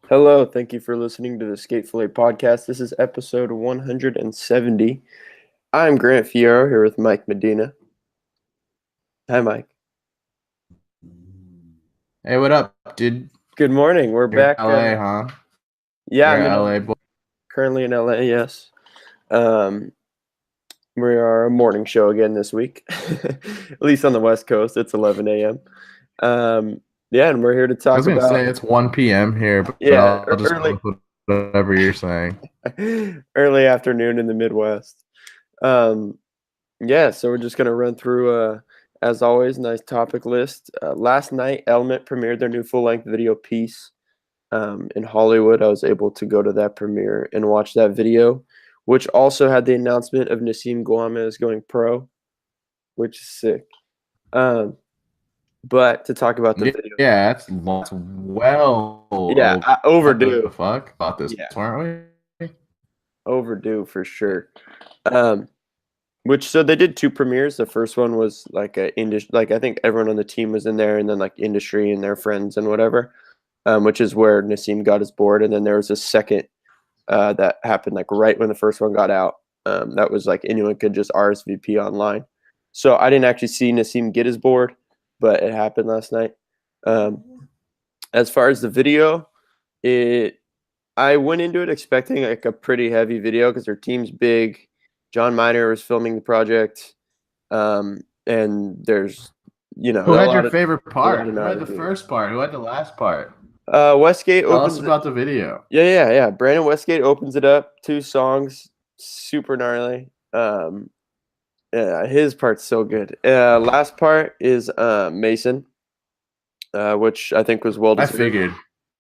Hello, thank you for listening to the Fillet podcast. This is episode 170. I'm Grant Fiero here with Mike Medina. Hi, Mike. Hey, what up, dude? Good morning. We're You're in back. LA, huh? Yeah, You're I'm a in LA LA. boy. Currently in LA, yes. Um, we are a morning show again this week, at least on the West Coast. It's 11 a.m. Yeah, and we're here to I talk was gonna say about, it's 1 p.m. here, but yeah, I'll just go with whatever you're saying. early afternoon in the Midwest. Um, Yeah, so we're just going to run through, as always, nice topic list. Last night, Element premiered their new full-length video piece in Hollywood. I was able to go to that premiere and watch that video, which also had the announcement of Nassim Guammaz going pro, which is sick. But to talk about the video, Yeah, that's well yeah, what the overdue. fuck about this, Yeah, weren't we? overdue for sure. Um, so they did two premieres. The first one was like a industry, like I think everyone on the team was in there, and then like industry and their friends and whatever, which is where Nassim got his board. And then there was a second that happened like right when the first one got out. That was like anyone could just RSVP online. So I didn't actually see Nassim get his board, but it happened last night. As far as the video, I went into it expecting like a pretty heavy video because their team's big. John Miner was filming the project, and there's Who a had your lot of favorite part? Who had the nodding. first part? Who had the last part? Westgate Tell us opens it. about the video. Yeah. Brandon Westgate opens it up. Two songs, super gnarly. Yeah, his part's so good. Last part is Mason, which I think was well I deserved. figured.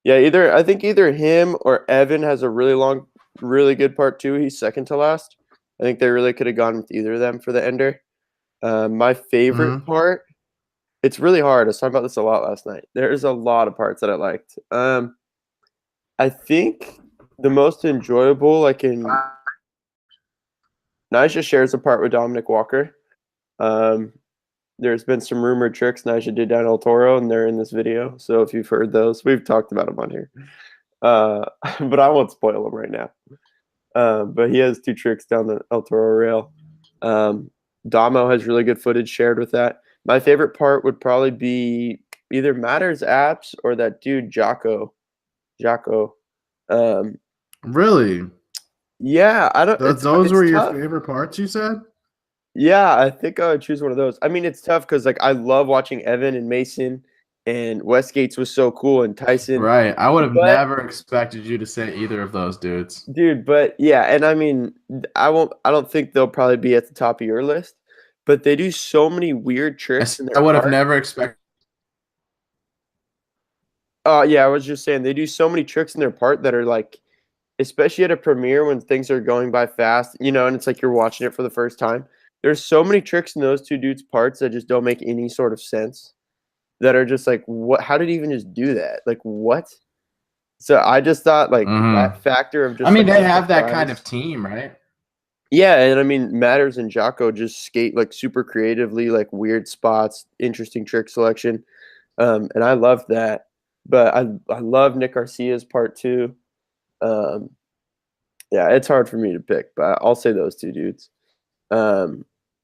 Yeah, I think either him or Evan has a really long, really good part too. He's second to last. I think they really could have gone with either of them for the ender. My favorite part, it's really hard. I was talking about this a lot last night. There's a lot of parts that I liked. I think the most enjoyable, like in Nyjah shares a part with Dominic Walker. There's been some rumored tricks Nyjah did down El Toro, and they're in this video. So if you've heard those, we've talked about them on here. But I won't spoil them right now. But he has two tricks down the El Toro rail. Damo has really good footage shared with that. My favorite part would probably be either Matters apps or that dude Jocko. Really? Yeah, I don't. Those were your tough. favorite parts, you said? Yeah, I think I would choose one of those. I mean, it's tough because like I love watching Evan and Mason, and Westgate's was so cool, and Tyson. Right. I would have But never expected you to say either of those dudes. dude, but yeah, and I mean, I don't think they'll probably be at the top of your list, but they do so many weird tricks in their I would have part. never expected. Yeah, I was just saying they do so many tricks in their part that are like, especially at a premiere when things are going by fast, and it's like you're watching it for the first time. There's so many tricks in those two dudes' parts that just don't make any sort of sense. That are just like, what? How did he even just do that? Like, what? So I just thought like that factor of just. I mean, like, they have that kind of team, right? Yeah, and I mean, Matters and Jocko just skate like super creatively, like weird spots, interesting trick selection, and I love that. But I love Nick Garcia's part too. Yeah, it's hard for me to pick, but I'll say those two dudes.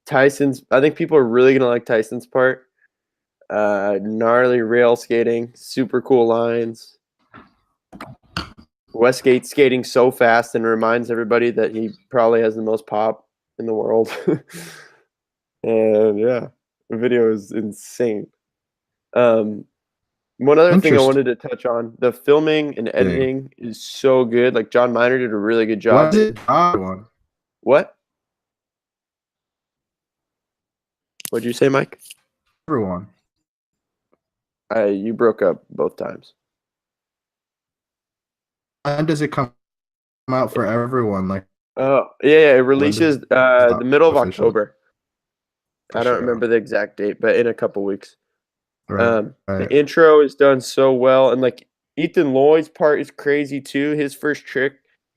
Tyson's, I think people are really gonna like Tyson's part. Gnarly rail skating, super cool lines. Westgate skating so fast and reminds everybody that he probably has the most pop in the world. And yeah, the video is insane. One other thing I wanted to touch on, the filming and editing is so good. Like John Miner did a really good job. What did one? What? What'd you say, Mike? Everyone. You broke up both times. When does it come out for everyone? Like, oh yeah, it releases the middle of October. I don't remember the exact date, but in a couple weeks. Right. The intro is done so well, and like Ethan Lloyd's part is crazy too. His first trick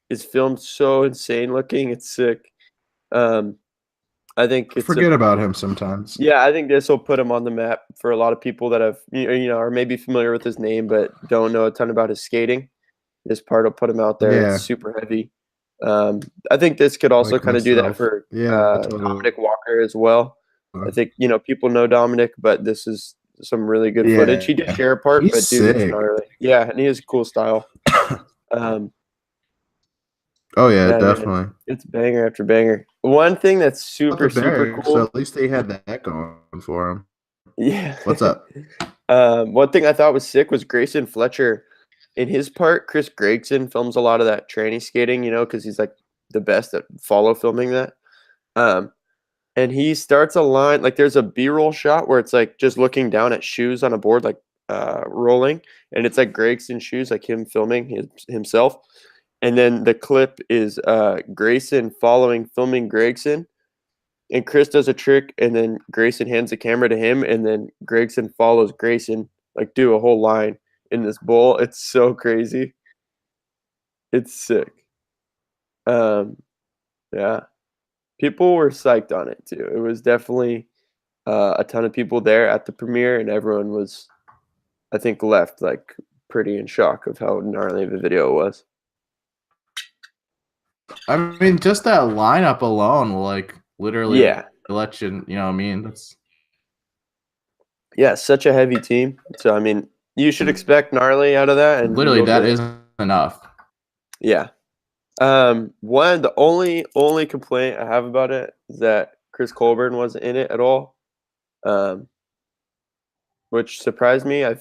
is filmed so insane looking; it's sick. I think forget about him sometimes. Yeah, I think this will put him on the map for a lot of people that have are maybe familiar with his name but don't know a ton about his skating. His part will put him out there. It's Yeah, super heavy. I think this could also like kind of do that myself. for Yeah, totally. Dominic Walker as well. I think people know Dominic, but this is some really good footage. He did Yeah, share a part, he's but dude, it's sick. gnarly. Yeah, and he has a cool style. Um, Oh yeah, yeah, man, definitely. it's banger after banger. One thing that's About the super Bears, so cool. at least they had that going for him. Yeah. What's up? One thing I thought was sick was Grayson Fletcher. In his part, Chris Gregson films a lot of that tranny skating, because he's like the best at follow filming that. Um, and he starts a line like there's a B-roll shot where it's like just looking down at shoes on a board, like rolling, and it's like Gregson's shoes, like him filming himself. And then the clip is Grayson filming Gregson, and Chris does a trick, and then Grayson hands the camera to him, and then Gregson follows Grayson, like do a whole line in this bowl. It's so crazy. It's sick. Um, yeah, people were psyched on it too. It was definitely a ton of people there at the premiere, and everyone was, I think, left like pretty in shock of how gnarly the video was. I mean, just that lineup alone will like literally Yeah, let you know what I mean? That's yeah, such a heavy team. So I mean, you should expect gnarly out of that, and literally you'll that get it. is enough. Yeah. The only complaint I have about it is that Chris Colburn wasn't in it at all, um, which surprised me. I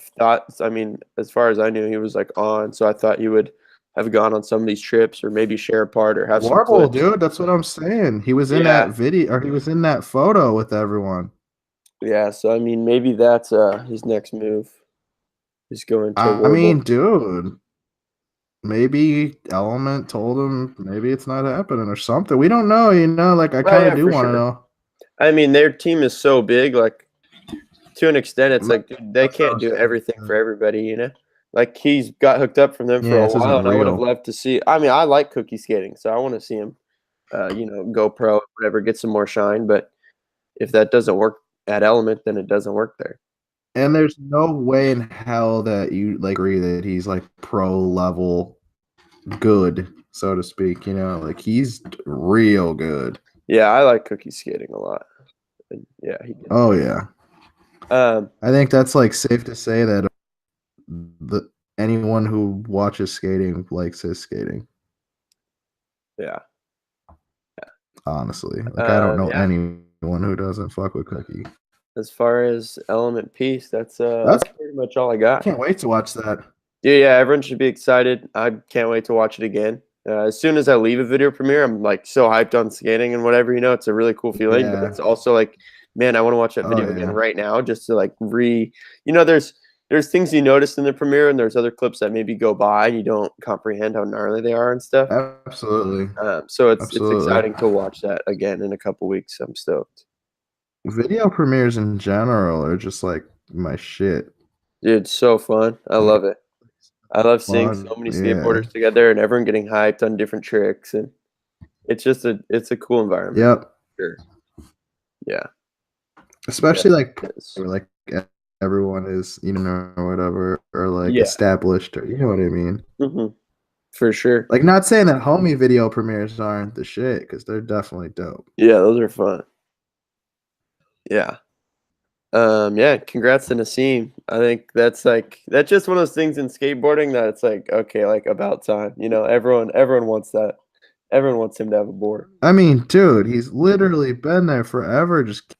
mean, as far as I knew, he was like on, so I thought he would have gone on some of these trips or maybe share a part or have some Warble, clips. dude, that's what I'm saying. He was in that Yeah, video or he was in that photo with everyone. yeah. So I mean, maybe that's his next move is going to I mean, Warble. dude, maybe Element told him maybe it's not happening or something. We don't know, like I Oh kind of yeah, do for want to sure. know. I mean, their team is so big, like to an extent, it's That's like dude, they what can't I'm do saying. everything for everybody. Like he's got hooked up from them for Yeah, a this while, isn't and I would have real. loved to see. I mean, I like cookie skating, so I want to see him, go pro, whatever, get some more shine. But if that doesn't work at Element, then it doesn't work there. And there's no way in hell that you like agree that he's like pro level good, so to speak. Like he's real good. Yeah, I like cookie skating a lot. And yeah, he did. Oh yeah, Um, I think that's like safe to say that the anyone who watches skating likes his skating. yeah, Honestly, like I don't know yeah. anyone who doesn't fuck with Cookie. As far as Element Piece, that's That's pretty much all I got. can't wait to watch that. Yeah, everyone should be excited. I can't wait to watch it again. As soon as I leave a video premiere, I'm like so hyped on skating and whatever. It's a really cool feeling, but Yeah. it's also like, man, I want to watch that Oh video again yeah. right now just to like there's things you notice in the premiere and there's other clips that maybe go by and you don't comprehend how gnarly they are and stuff. Absolutely. So it's Absolutely. exciting to watch that again in a couple weeks. I'm stoked. Video premieres in general are just like my shit. Dude, it's so fun. I love it. I love seeing so Fun. many Yeah. skateboarders together and everyone getting hyped on different tricks, and it's a cool environment. Yep. Sure. Yeah. Especially like It is. like everyone is, or whatever, or like Yeah. established, or you know what I mean. Hmm. For sure. Like not saying that homie video premieres aren't the shit, because they're definitely dope. Yeah, those are fun. Yeah. Yeah, congrats to Nassim. I think that's just one of those things in skateboarding that it's like, okay, like about time. Everyone wants that. Everyone wants him to have a board. I mean, dude, he's literally been there forever. Just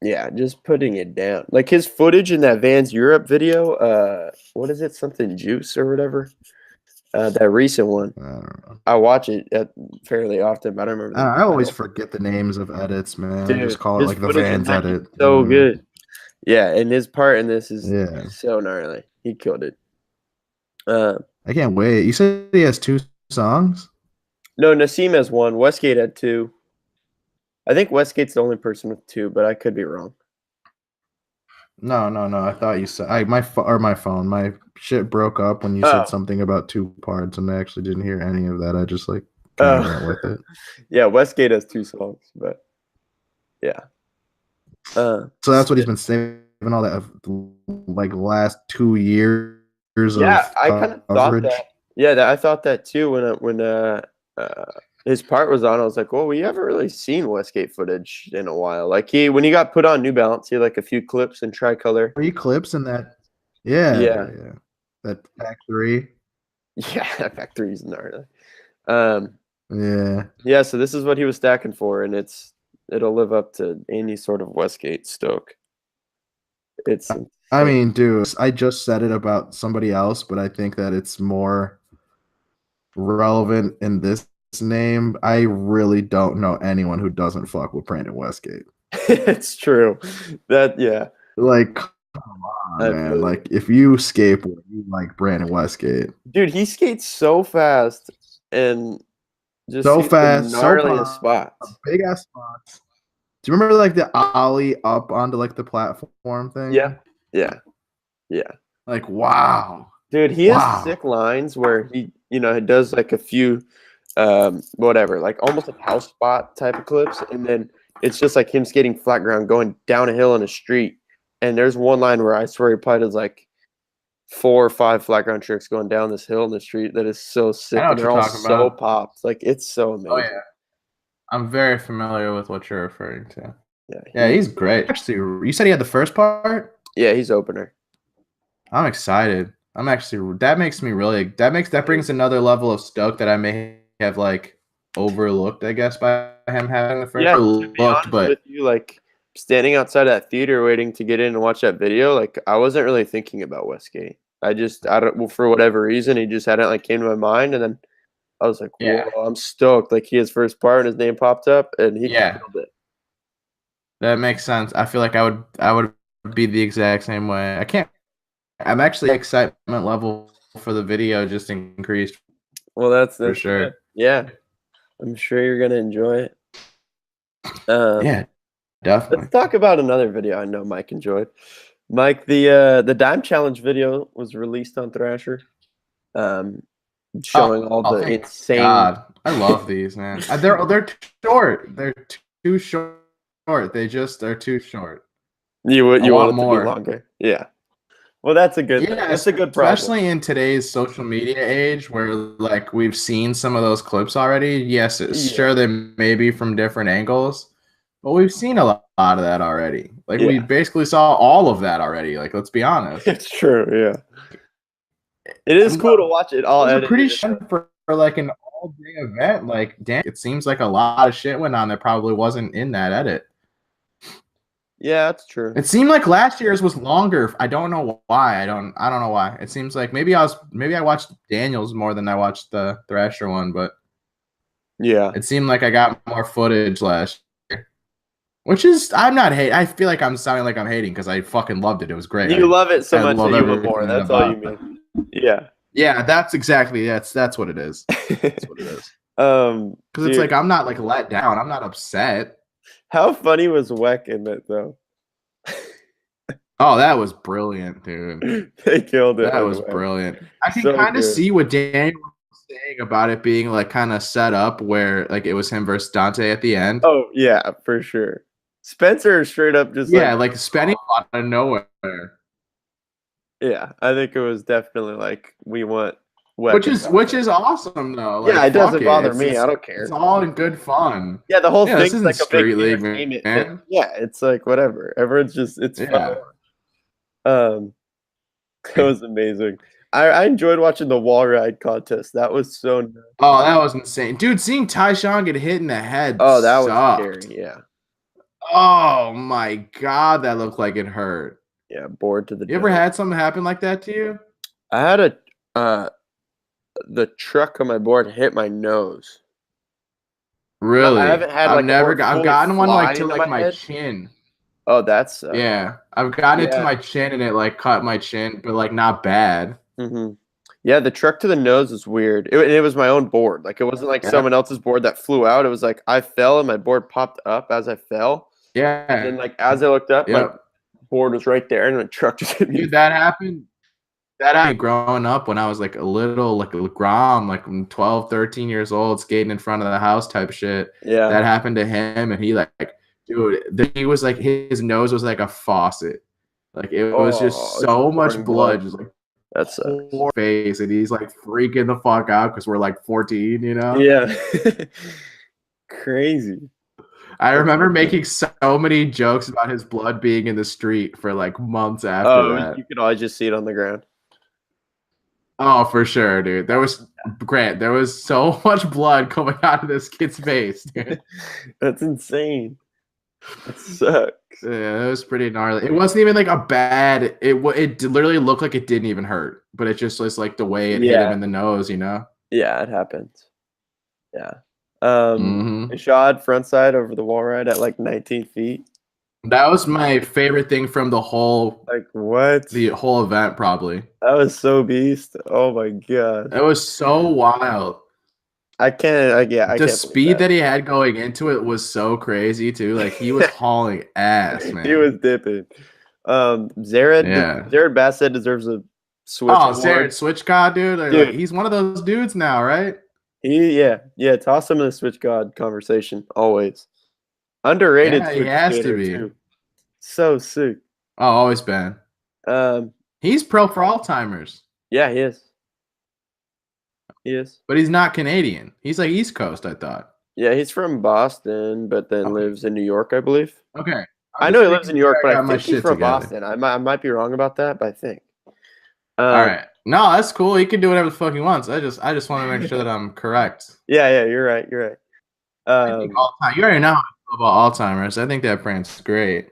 Yeah, just putting it down. Like his footage in that Vans Europe video, what is it? Something Juice or whatever. That recent one. I don't know. I watch it fairly often, but I don't remember the I always title. forget the names of edits, man. I just Dude, call it his like the footage in Vans that, he's edit. so good. Yeah, and his part in this is Yeah. so gnarly. He killed it. I can't wait. You said he has 2 songs? No, Nassim has one. Westgate had two. I think Westgate's the only person with two, but I could be wrong. No. I thought you said my phone. My shit broke up when you Oh. said something about 2 parts, and I actually didn't hear any of that. I just like kind of went with it. Yeah, Westgate has 2 songs, but yeah. So that's what he's been saving all that like last 2 years Yeah, of I kind of thought coverage. that. Yeah, I thought that too his part was on. I was like, well, we haven't really seen Westgate footage in a while. Like when he got put on New Balance, he had like a few clips in tricolor. 3 clips in that. Yeah, Yeah, yeah. That factory. yeah, that factory's gnarly. Um, Yeah. yeah, so this is what he was stacking for, and it'll live up to any sort of Westgate stoke. It's I insane. mean, dude, I just said it about somebody else, but I think that it's more relevant in this name. I really don't know anyone who doesn't fuck with Brandon Westgate. It's true. That yeah, Like, come on, I man. feel you. Like, if you skateboard, you like Brandon Westgate. Dude, he skates so fast and just So sees the fast, so gnarliest spots. big ass spots. Do you remember like the ollie up onto like the platform Yeah, thing? yeah, yeah. Like, wow. Dude, he has Wow. sick lines where he does like a few whatever, like almost like house spot type of clips, and then it's just like him skating flat ground going down a hill in a street. And there's one line where I swear he probably does like 4 or 5 flat ground tricks going down this hill in the street that is so I sick, know and what they're you're all talking so about. popped. Like it's so Oh amazing. yeah, I'm very familiar with what you're referring to. Yeah, Yeah, he's great. Actually, you said he had the first part. yeah, he's opener. I'm excited. I'm actually that brings another level of stoke that I may have like overlooked, I guess, by him having the first. Yeah, to be Overlooked, honest with you, like standing outside that theater waiting to get in and watch that video, like I wasn't really thinking about Westgate. I don't well, for whatever reason, he just hadn't like came to my mind, and then I was like, whoa, Yeah. I'm stoked. Like he has first part and his name popped up and he Yeah. killed it. That makes sense. I feel like I would be the exact same way. I'm actually excitement level for the video just increased Well, that's for good. sure. Yeah, I'm sure you're gonna enjoy it. Yeah, definitely. Let's talk about another video I know Mike enjoyed. Mike, the Dime Challenge video was released on Thrasher, showing all the thank insane. God, I love these, man. They're too short. They're too short. They're too short. You want want it more. to be longer. Yeah. Well, that's a good. Yeah, that's a good problem. especially in today's social media age, where like we've seen some of those clips already. Yes, sure, they may be from different angles, but we've seen a lot of that already. Like we basically saw all of that already. Like, let's be honest. It's true. Yeah. It is cool to watch it all. Those are pretty short for like an all-day event. Like, damn, it seems like a lot of shit went on that probably wasn't in that edit. Yeah, that's true. It seemed like last year's was longer. I don't know why. I don't know why. It seems like maybe I watched Daniel's more than I watched the Thrasher one, but yeah, it seemed like I got more footage last year. Which is, I'm not hating. I feel like I'm sounding like I'm hating because I fucking loved it. It was great. You love it so much love that you want more. everything That's all you about mean. Yeah. Yeah, that's what it is. That's what it is. Because it's like I'm not like let down. I'm not upset. How funny was Weck in it though? Oh, that was brilliant, dude. They killed it. That was brilliant. I can So kind of good. see what Daniel was saying about it being like kind of set up where like it was him versus Dante at the end. Oh yeah, for sure. Spencer straight up just like spending out of nowhere. Yeah, I think it was definitely like we want Weck which is awesome though. Like, yeah, it doesn't bother me. It's, I don't care. It's all in good fun. Yeah, the whole this thing's isn't like a big street league, entertainment man. thing. Yeah, it's like whatever. Everyone's just it's fun. It was amazing. I enjoyed watching the wall ride contest. That was so nice. Oh, that was insane. Dude, seeing Tyshawn get hit in the head. Oh, that sucked. was scary, yeah. Oh my God, that looked like it hurt. Yeah, bored to the You ever had something happen like that to you? I had the truck on my board hit my nose. Really? I haven't had like I've gotten one like to like my head. chin. Oh, that's yeah. I've gotten it to my chin and it like cut my chin, but like not bad. Mm-hmm. Yeah, the truck to the nose was weird. It was my own board. Like it wasn't like someone else's board that flew out. It was like I fell and my board popped up as I fell. Yeah. And then like as I looked up, my board was right there, and the truck just hit me. Dude, that happened. That happened growing up when I was like a little, like a grom, like 12, 13 years old, skating in front of the house type shit. Yeah. That happened to him, and he like, dude, he was like, his nose was like a faucet. Like it was just so much blood, just like That sucks. poor face, and he's like freaking the fuck out because we're like 14, you know? Yeah. Crazy. I remember making so many jokes about his blood being in the street for like months after that. You could always just see it on the ground. Oh, for sure, dude. There was so much blood coming out of this kid's face, dude. That's insane. That sucks. Yeah, it was pretty gnarly. It wasn't even like a bad. It literally looked like it didn't even hurt, but it just was like the way it hit him in the nose, you know. Yeah, it happens. Yeah. Ishad frontside over the wall ride at like 19 feet. That was my favorite thing from the whole the whole event, probably. That was so beast. Oh my god. It was so wild. The speed that he had going into it was so crazy too. Like he was hauling ass, man. He was dipping. Zared Bassett deserves a switch. Oh, Zared Switch God, dude. Like, he's one of those dudes now, right? Toss him in the Switch God conversation always. Underrated. Yeah, he has to be. Too. So sick. Oh, always been. He's pro for Alzheimer's. Yeah, he is. He is. But he's not Canadian. He's like East Coast, I thought. Yeah, he's from Boston, but then lives in New York, I believe. Okay. I know he lives in New York, but I think he's from Boston. I might be wrong about that, but I think. All right. No, that's cool. He can do whatever the fuck he wants. I just want to make sure that I'm correct. Yeah, you're right. I think you already know how I feel about Alzheimer's. I think that brand's great.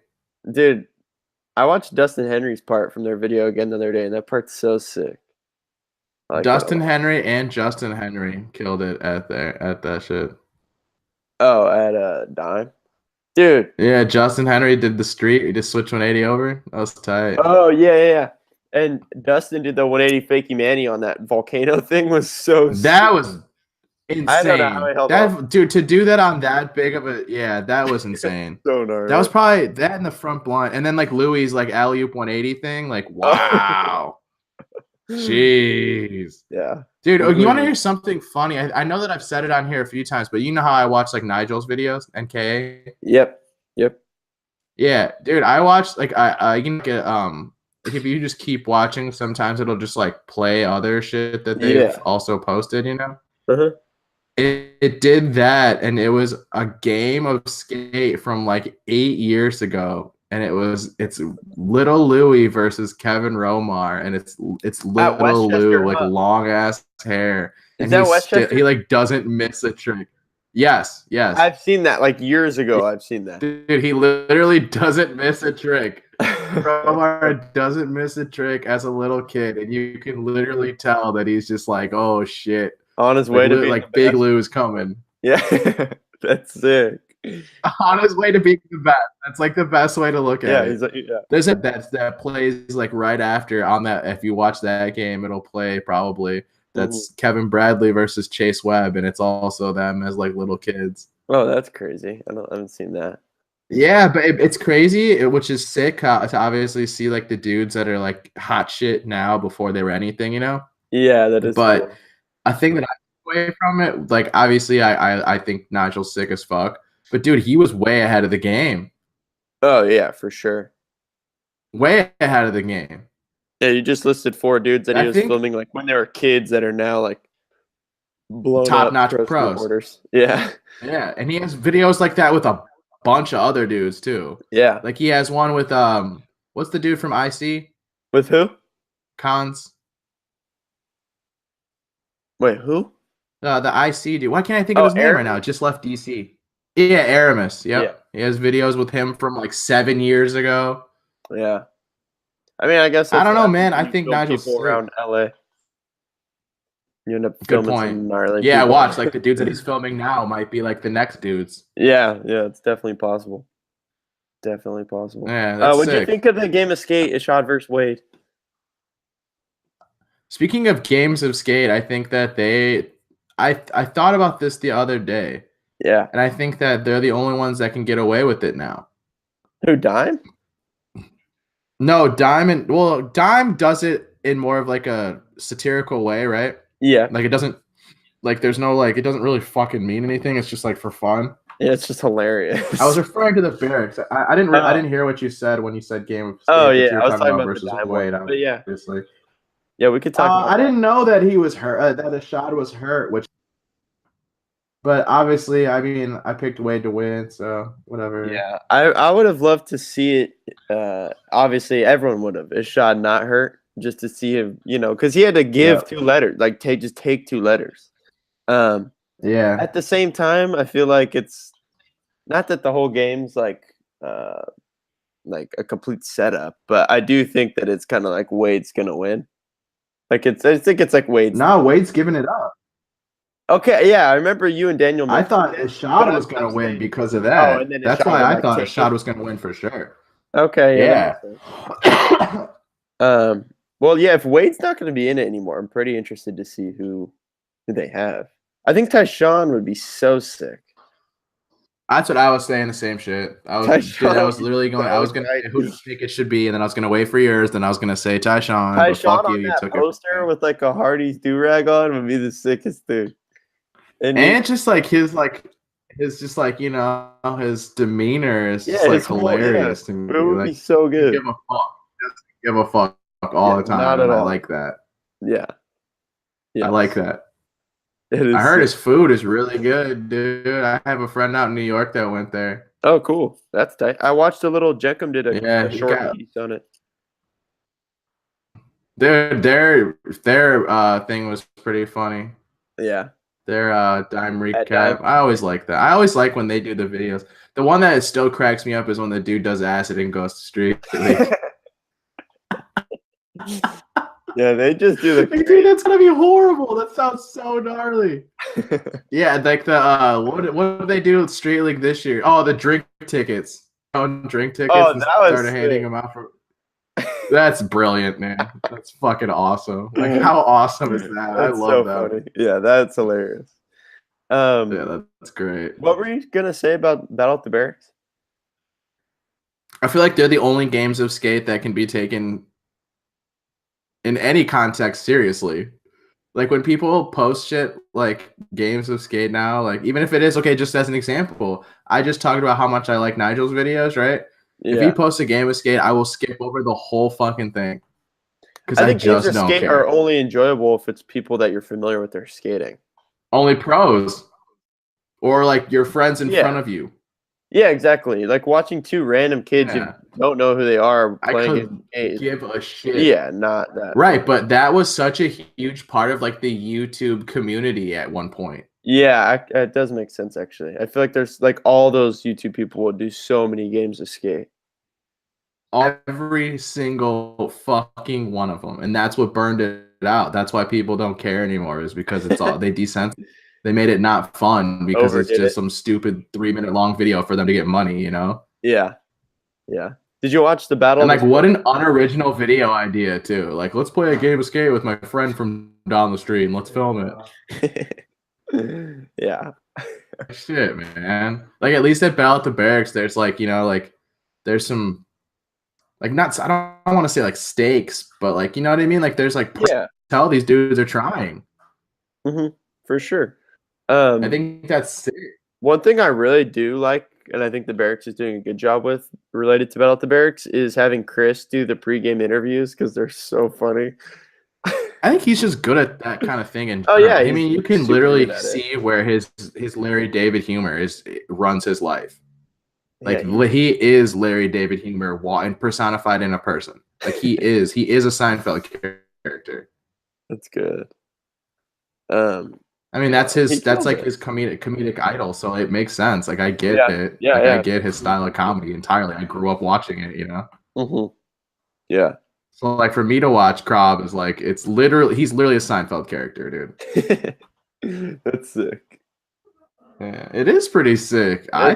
Dude, I watched Dustin Henry's part from their video again the other day, and that part's so sick. Dustin Henry and Justin Henry killed it at that shit. Oh, at Dime? Dude. Yeah, Justin Henry did the street. He just switched 180 over. That was tight. Oh, yeah. And Dustin did the 180 fakie Manny on that volcano thing was so That was insane. I don't know how he held up. Dude, to do that on that big of a that was insane. So gnarly. That was probably that in the front blind. And then like Louis' like alley-oop 180 thing. Like, wow. Jeez. Yeah. Dude, you want to hear something funny? I know that I've said it on here a few times, but you know how I watch like Nigel's videos, NKA? Yep. Yeah, dude, I watch like I can get like if you just keep watching, sometimes it'll just like play other shit that they've also posted, you know? Uh-huh. It did that, and it was a game of skate from like 8 years ago. And it's Little Louis versus Kevin Romar, and it's Little Lou, like long ass hair. Is that Westchester? He like doesn't miss a trick. Yes. I've seen that like years ago. I've seen that. Dude, he literally doesn't miss a trick. Romar doesn't miss a trick as a little kid, and you can literally tell that he's just like, oh shit, on his way to like Big Lou's coming. Yeah, that's sick. On his way to being the best. That's like the best way to look at it. There's that plays like right after on that. If you watch that game, it'll play probably. That's Kevin Bradley versus Chase Webb, and it's also them as like little kids. Oh, that's crazy. I haven't seen that. Yeah, but it's crazy, which is sick to obviously see like the dudes that are like hot shit now before they were anything, you know? Yeah, that is. But cool. I think that I took away from it, like obviously I think Nigel's sick as fuck. But dude, he was way ahead of the game. Oh yeah, for sure. Way ahead of the game. Yeah, you just listed 4 dudes that he was filming like when they were kids that are now like blown top-notch up pros. Reporters. Yeah. Yeah, and he has videos like that with a bunch of other dudes too. Yeah. Like he has one with what's the dude from IC? With who? Cons. Wait, who? The IC dude. Why can't I think of his name right now? Just left DC. Yeah, Aramis. Yep. Yeah. He has videos with him from like 7 years ago. Yeah. I mean, I guess I don't know, man. I think Nigel's people around LA. You end up filming some gnarly Yeah, people. watch like the dudes that he's filming now might be like the next dudes. Yeah, it's definitely possible. Definitely possible. Yeah, that's what do you think of the game of skate, Ishad versus Wade? Speaking of games of skate, I think that I thought about this the other day. Yeah. And I think that they're the only ones that can get away with it now. Who, Dime? No, Dime does it in more of like a satirical way, right? Yeah. Like it doesn't like there's no like it doesn't really fucking mean anything. It's just like for fun. Yeah, it's just hilarious. I was referring to the barracks. I didn't hear what you said when you said game of skate. Oh yeah, I was talking about versus the Dime Wade, one. But yeah. Obviously. Yeah, we could talk about I didn't know that he was hurt. That Ashad was hurt, but obviously, I mean, I picked Wade to win, so whatever. Yeah, I would have loved to see it. Obviously, everyone would have. Ishad not hurt, just to see him, because he had to give 2 letters, like take 2 letters. Yeah. At the same time, I feel like it's not that the whole game's like a complete setup, but I do think that it's kind of like Wade's gonna win. I think it's like Wade's. No, Wade's giving it up. Okay, yeah, I remember you and Daniel. I thought Ashad was going to win because of that. and then That's Ishad why would, I like, thought take Ashad it. was going to win for sure. Okay. Yeah. Well, yeah. If Wade's not going to be in it anymore, I'm pretty interested to see who they have. I think Tyshawn would be so sick. That's what I was saying. The same shit. I was literally going. I was going to say who do you think it should be, and then I was going to wait for yours. Then I was going to say Tyshawn. But fuck on you. That took poster with like a Hardy's do-rag on would be the sickest thing. And just like his his demeanor is just like hilarious to me. It would be so good. Give a fuck. Give a fuck all the time. Not at all. I like that. Yeah. I like that. I heard his food is really good, dude. I have a friend out in New York that went there. Oh, cool. That's tight. I watched a little. Jeckham did a short piece on it. Their thing was pretty funny. Yeah. Their dime recap. I always like that. I always like when they do the videos. The one that still cracks me up is when the dude does acid and goes to street. Yeah, they just do the. Dude, that's gonna be horrible. That sounds so gnarly. Yeah, like the what did they do with Street League this year? Oh, the drink tickets. Drink tickets. Oh, and that was started handing them out for. That's brilliant, man. That's fucking awesome. Like, how awesome is that? I love so that. Funny. Yeah, that's hilarious. Yeah, that's great. What were you gonna say about Battle at the Barracks? I feel like they're the only games of skate that can be taken in any context seriously. Like when people post shit like games of skate now, like even if it is okay, just as an example, I just talked about how much I like Nigel's videos, right? Yeah. If he posts a game of skate, I will skip over the whole fucking thing because I think just games of skate are only enjoyable if it's people that you're familiar with their skating. Only pros, or like your friends in front of you. Yeah, exactly. Like watching 2 random kids you don't know who they are playing. I could give a shit. Yeah, not that. Right, but that was such a huge part of like the YouTube community at one point. Yeah, it does make sense actually. I feel like there's like all those YouTube people will do so many games of skate. Every single fucking one of them, and that's what burned it out. That's why people don't care anymore. Is because it's all they They made it not fun because it's just some stupid 3-minute long video for them to get money, you know? Yeah. Yeah. Did you watch the battle? And like, what an unoriginal video idea too. Like, let's play a game of skate with my friend from down the street and let's film it. Yeah. Shit, man. Like, at least at Battle at the Barracks, there's like, like there's some like not I don't want to say like stakes, but like, you know what I mean? Like there's like tell these dudes are trying. Mm-hmm. For sure. I think that's sick. One thing I really do like, and I think the Barracks is doing a good job with related to Battle at the Barracks, is having Chris do the pregame interviews because they're so funny. I think he's just good at that kind of thing. And I mean, you can literally see where his Larry David humor runs his life. Like he is Larry David humor and personified in a person. Like he is a Seinfeld character. That's good. I mean, that's like his comedic idol, so it makes sense. Like I get it. Yeah, I get his style of comedy entirely. I grew up watching it, you know. Mm-hmm. Yeah. So like for me to watch Krob is like he's literally a Seinfeld character, dude. That's sick. Yeah, it is pretty sick. I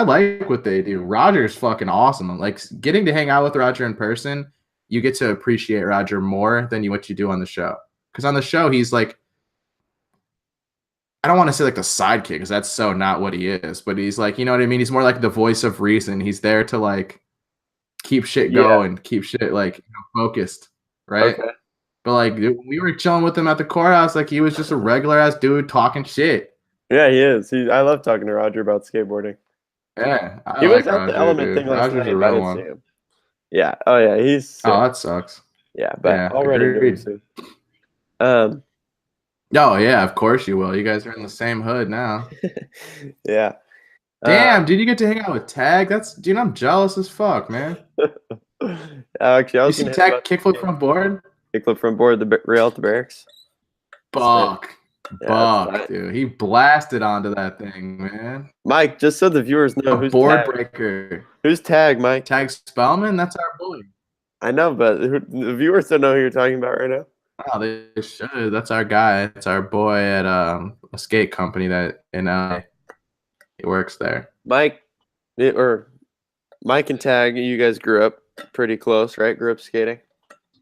like what they do. Roger's fucking awesome. Like getting to hang out with Roger in person, you get to appreciate Roger more than what you do on the show. Because on the show, he's like, I don't want to say like the sidekick because that's so not what he is, but he's like, you know what I mean? He's more like the voice of reason. He's there to like keep shit going, keep shit like focused, right? Okay. But like we were chilling with him at the courthouse, like he was just a regular ass dude talking shit. Yeah, he is. I love talking to Roger about skateboarding. Yeah, he was at the Element thing last night. Roger's a real one. Yeah. Oh yeah, he's sick. Oh, that sucks. Yeah, but Yeah, I'll run into him agreed. soon. Oh yeah, of course you will. You guys are in the same hood now. Yeah. Damn, did you get to hang out with Tag? Dude, I'm jealous as fuck, man. Actually, I You was see gonna hit Tag about kickflip front board? kickflip from board the rail at the barracks. Buck. Yeah, Buck, dude. He blasted onto that thing, man. Mike, just so the viewers know, A who's board Tag? breaker. Who's Tag, Mike? Tag Spellman, that's our boy. I know, but the viewers don't know who you're talking about right now. Oh, they should. That's our guy. It's our boy at a skate company that in he works there. Mike and Tag, you guys grew up pretty close, right? Grew up skating.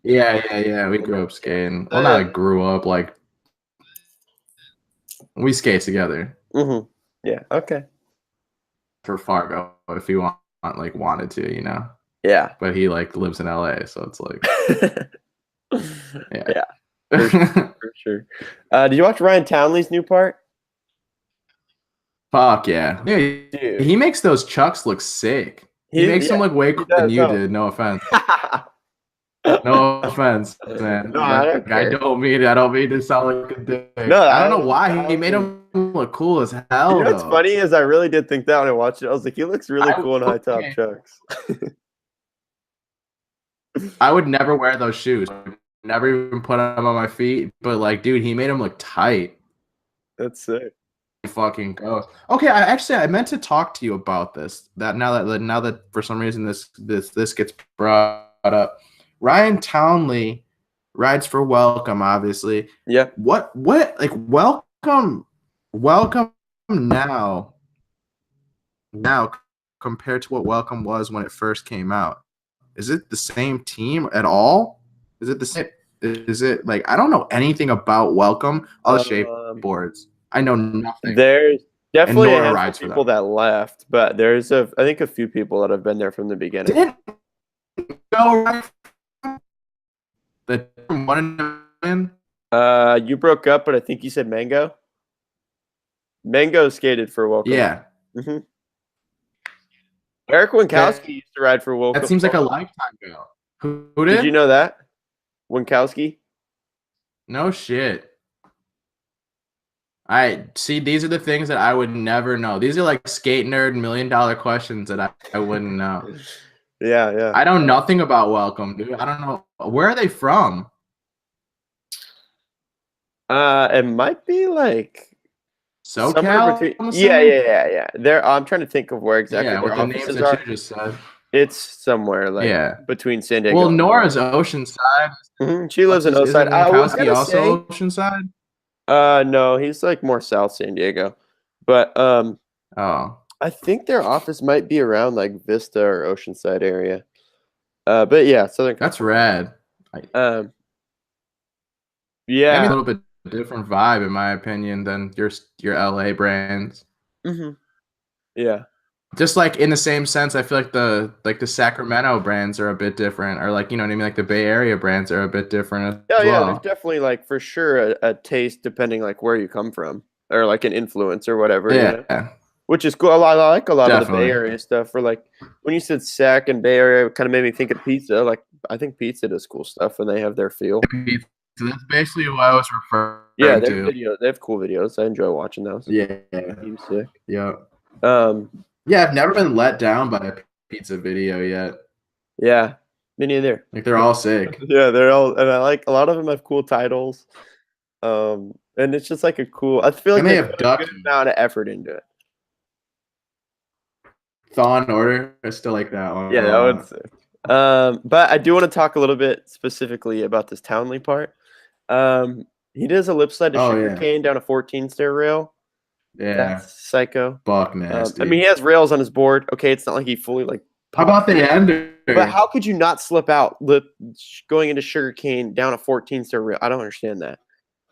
Yeah. We grew up skating. Well, not like grew up, like we skate together. Mm-hmm. Yeah. Okay. For Fargo, if you wanted to, you know. Yeah. But he like lives in LA, so it's like yeah. For sure. Did you watch Ryan Townley's new part? Fuck yeah. Dude, he makes those chucks look sick. He makes them look way cooler than you did. No offense. No offense, man. No, I don't mean to sound like a dick. No, I don't know why he made him look cool as hell. You know what's funny is I really did think that when I watched it. I was like, he looks really cool in high top chucks. I would never wear those shoes. Never even put them on my feet. But like, dude, he made them look tight. That's sick. Fucking go. Okay, I meant to talk to you about this. That now that for some reason this gets brought up. Ryan Townley rides for Welcome, obviously. Yeah. What like Welcome now compared to what Welcome was when it first came out? Is it the same team at all? Is it the same? Is it like I don't know anything about Welcome? All the shape boards. I know nothing. There's definitely a handful of people that left, but there's I think a few people that have been there from the beginning. Didn't go right. The one. You broke up, but I think you said Mango. Mango skated for Welcome. Yeah. Mm-hmm. Eric Winkowski used to ride for Welcome. That seems like a lifetime ago. Who did? Did you know that? Winkowski? No shit. See, these are the things that I would never know. These are like skate nerd $1 million questions that I wouldn't know. Yeah. I know nothing about Welcome, dude. I don't know. Where are they from? It might be like SoCal. Yeah. I'm trying to think of where exactly. Yeah, with the names that you just said. It's somewhere like between San Diego. Well, Nora's Oceanside. Mm-hmm. She lives in Oceanside. Winkowski also Oceanside. No, he's like more South San Diego, but I think their office might be around like Vista or Oceanside area. But yeah, Southern. That's rad. Yeah, a little bit different vibe in my opinion than your LA brands. Mm-hmm. Yeah. Just like in the same sense, I feel like the Sacramento brands are a bit different, or like you know what I mean, like the Bay Area brands are a bit different. Yeah, there's definitely like for sure a taste depending like where you come from, or like an influence or whatever. Yeah, you know? Which is cool. I like a lot of the Bay Area stuff. Or like when you said Sac and Bay Area, it kind of made me think of pizza. Like I think pizza does cool stuff when they have their feel. So that's basically what I was referring to. Videos. They have cool videos. I enjoy watching those. Yeah, seems sick. Yeah. Yeah, I've never been let down by a pizza video yet. Yeah, me neither. Like they're all sick. Yeah, they're all, and I like a lot of them have cool titles. And it's just like a cool. I feel like they have a good amount of effort into it. Thaw and Order, I still like that one. Yeah, that one's sick. But I do want to talk a little bit specifically about this Townley part. He does a lip slide to sugarcane down a 14-stair rail. Yeah, that's psycho. Buck nasty. I mean, he has rails on his board. Okay, it's not like he fully like. How about the ender? But how could you not slip out going into sugarcane down a 14-stair rail? I don't understand that.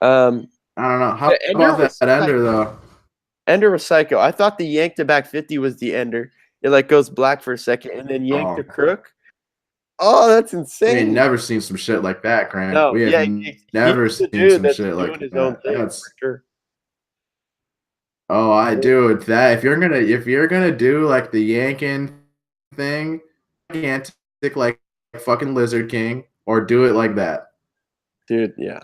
I don't know. How about that ender though? Ender was psycho. I thought the yank to back 50 was the ender. It like goes black for a second and then yank to crook. Oh, that's insane. We ain't never seen some shit like that, Grant. No, we have never seen some shit like that. That's for sure. Oh, I do that. If you're gonna do like the yanking thing, gigantic like fucking Lizard King, or do it like that. Dude, yeah.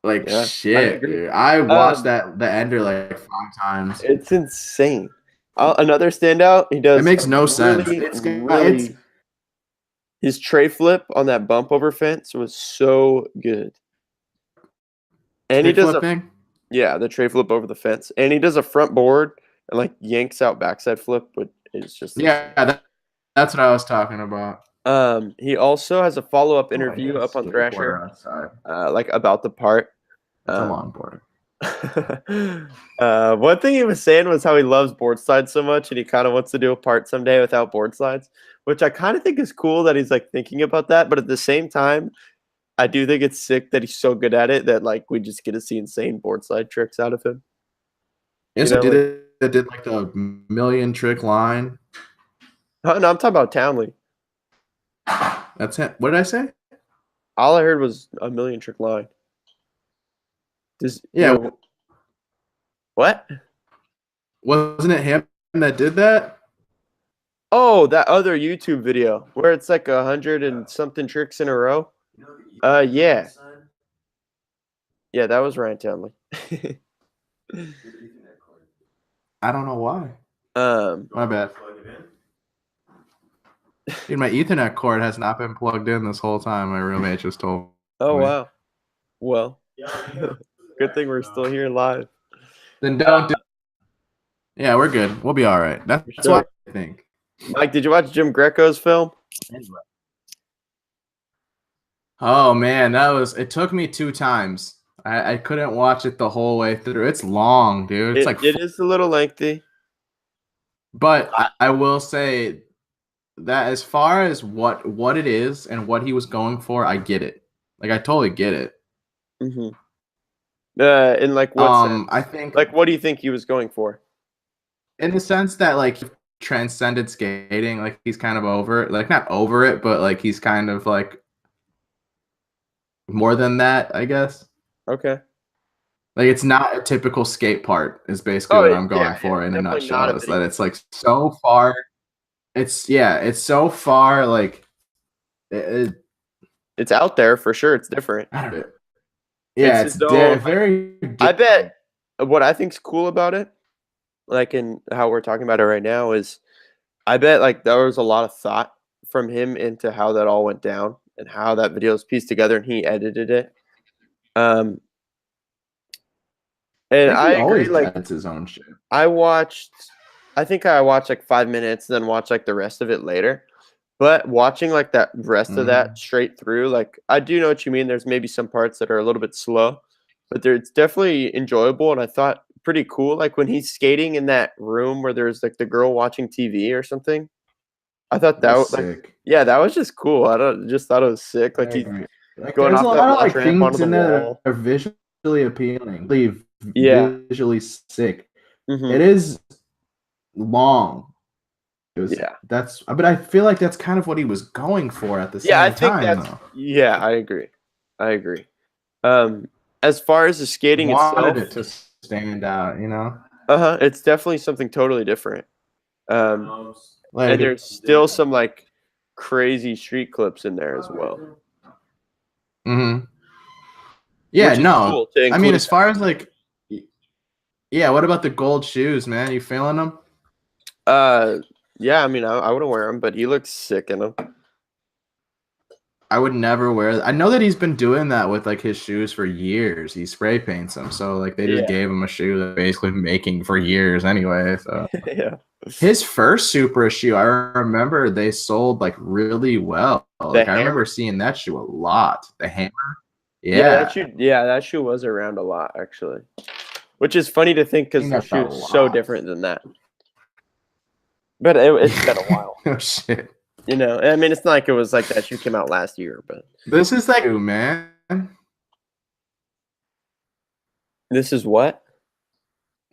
Like Yeah, I shit, agree. dude. I watched the Ender like 5 times. It's insane. Another standout, he does. It makes no sense. Really, his tray flip on that bump over fence was so good. And he does flipping. Yeah, the tray flip over the fence, and he does a front board and like yanks out backside flip, but it's just that's what I was talking about. He also has a follow-up interview up on Thrasher, like about the part. Come on, board. One thing he was saying was how he loves board slides so much, and he kind of wants to do a part someday without board slides, which I kind of think is cool that he's like thinking about that. But at the same time, I do think it's sick that he's so good at it that like we just get to see insane board slide tricks out of him. Yes, I did. That did like the million trick line. No, I'm talking about Townley. That's it. What did I say? All I heard was a million trick line. What? Wasn't it him that did that? Oh, that other YouTube video where it's like 100 and something tricks in a row. Yeah. Yeah, that was Ryan Townley. I don't know why. My bad. Dude, my Ethernet cord has not been plugged in this whole time. My roommate just told me. Oh, wow. Well, good thing we're still here live. Then don't do. Yeah, we're good. We'll be all right. That's what I think. Mike, did you watch Jim Greco's film? Oh man, it took me 2 times. I couldn't watch it the whole way through. It's long, dude. It's it is a little lengthy. But I will say that as far as what it is and what he was going for, I get it. Like I totally get it. Mm-hmm. In like what sense? I think like what do you think he was going for? In the sense that like he transcended skating, like he's kind of over it. Like not over it, but like he's kind of like more than that, I guess. Okay. Like it's not a typical skate part is basically what I'm going for in a nutshell. Is that it's like so far. It's so far like it's out there for sure. It's different. Yeah, it's very different. I bet what I think's cool about it, like in how we're talking about it right now, is I bet like there was a lot of thought from him into how that all went down and how that video is pieced together, and he edited it. And I agree, like that's his own shit. I think I watched like 5 minutes, then watched like the rest of it later. But watching like that rest of that straight through, like I do know what you mean. There's maybe some parts that are a little bit slow, but it's definitely enjoyable. And I thought pretty cool. Like when he's skating in that room where there's like the girl watching TV or something. I thought that was sick. Yeah, that was just cool. Just thought it was sick. Like he's going off that launch ramp onto the wall. That are visually appealing, visually sick. Mm-hmm. It is long. But I feel like that's kind of what he was going for at the same time. Yeah, I agree. As far as the skating itself, wanted it to stand out, you know. It's definitely something totally different. And there's still some like crazy street clips in there as well. Mm-hmm. Yeah, no. Cool I mean, as far as like, yeah. What about the gold shoes, man? You feeling them? Yeah. I mean, I wouldn't wear them, but he looks sick in them. I would never wear. I know that he's been doing that with like his shoes for years. He spray paints them, so like they just gave him a shoe that they're basically making for years anyway. So yeah. His first Supra shoe, I remember they sold like really well. Like I remember seeing that shoe a lot. The Hammer. Yeah. That shoe was around a lot actually, which is funny to think because the shoe's so different than that. But it's been a while. Oh shit. You know, I mean, it's not like it was like that shoe came out last year, but this is like, man. This is what?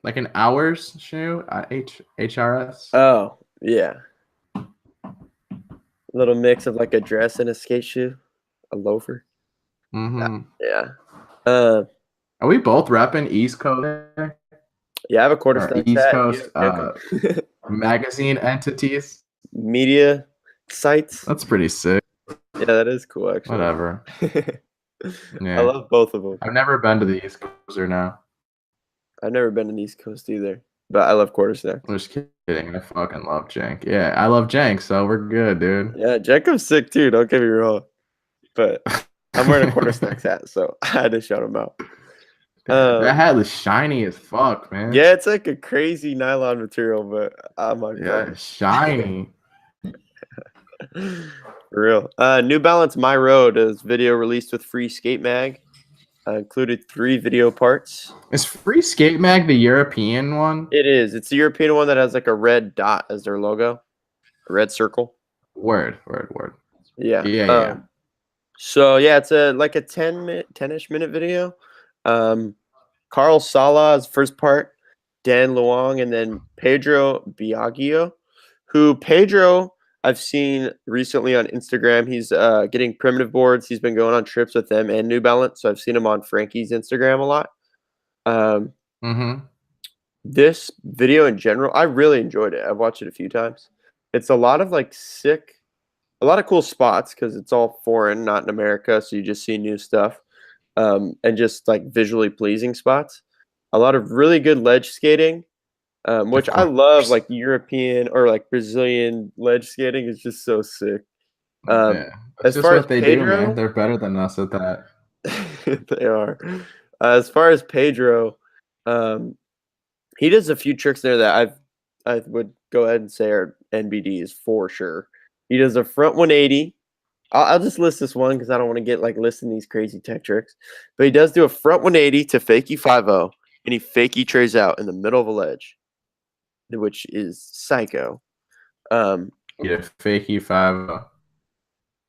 Like an hours shoe, HRS. Oh yeah, a little mix of like a dress and a skate shoe, a loafer. Mm-hmm. Yeah. Are we both repping East Coast? Yeah, I have a quarter East Coast magazine entities, media sites. That's pretty sick. Yeah, that is cool, actually. Whatever. I Yeah. love both of them. I've never been to the East Coast or now. I've never been to the East Coast either, but I love quarter snacks. I'm just kidding. I fucking love Jank. Yeah, I love Jank, so we're good, dude. Yeah, Jacob's sick too. Don't get me wrong, but I'm wearing a quarter snacks hat, so I had to shout him out. That hat is shiny as fuck, man. Yeah, it's like a crazy nylon material, but I'm like, Yeah, shiny. for real. New Balance My Road is video released with free skate mag. Included 3 video parts. Is Free Skate Mag the European one? It is. It's the European one that has like a red dot as their logo, a red circle. Word. Yeah. Yeah. So yeah, it's a 10-ish minute video. Carl Sala's first part, Dan Luong, and then Pedro Biagio, who Pedro I've seen recently on Instagram. He's getting primitive boards. He's been going on trips with them and New Balance, so I've seen him on Frankie's Instagram a lot. This video in general, I really enjoyed it. I've watched it a few times. It's a lot of like a lot of cool spots because it's all foreign, not in America, so you just see new stuff, and just like visually pleasing spots. A lot of really good ledge skating, which I love. Like European or like Brazilian ledge skating is just so sick. Yeah, as just far what as they Pedro, do, man. They're better than us at that. they are. As far as Pedro, he does a few tricks there that I would go ahead and say are NBDs for sure. He does a front 180. I'll just list this one because I don't want to get like listing these crazy tech tricks. But he does do a front 180 to fakie 5-0, and he fakie trays out in the middle of a ledge, which is psycho. Yeah, fakie 5.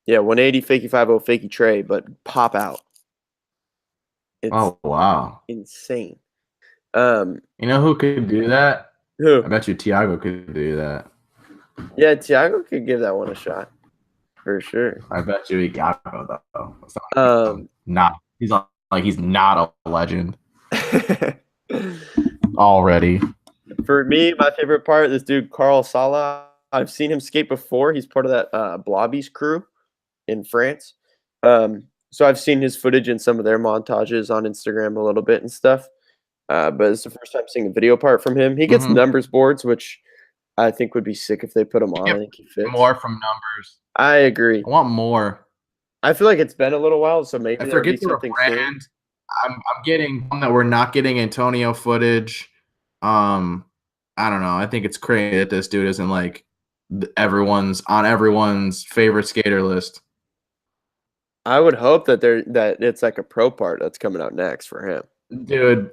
Yeah, 180 fakie 5-0 fakie tray, but pop out. It's wow, insane. You know who could do that? Who? I bet you Tiago could do that. Yeah, Tiago could give that one a shot for sure. I bet you he got it though. He's not a legend already. For me, my favorite part, this dude Carl Sala. I've seen him skate before. He's part of that Blobbies crew in France. So I've seen his footage in some of their montages on Instagram a little bit and stuff. But it's the first time seeing a video part from him. He gets numbers boards, which I think would be sick if they put him on. I think he fits. More from numbers. I agree. I want more. I feel like it's been a little while, so maybe I there'll be forget the something brand. I'm getting that we're not getting Antonio footage. I don't know. I think it's crazy that this dude isn't like everyone's favorite skater list. I would hope that it's like a pro part that's coming out next for him. Dude,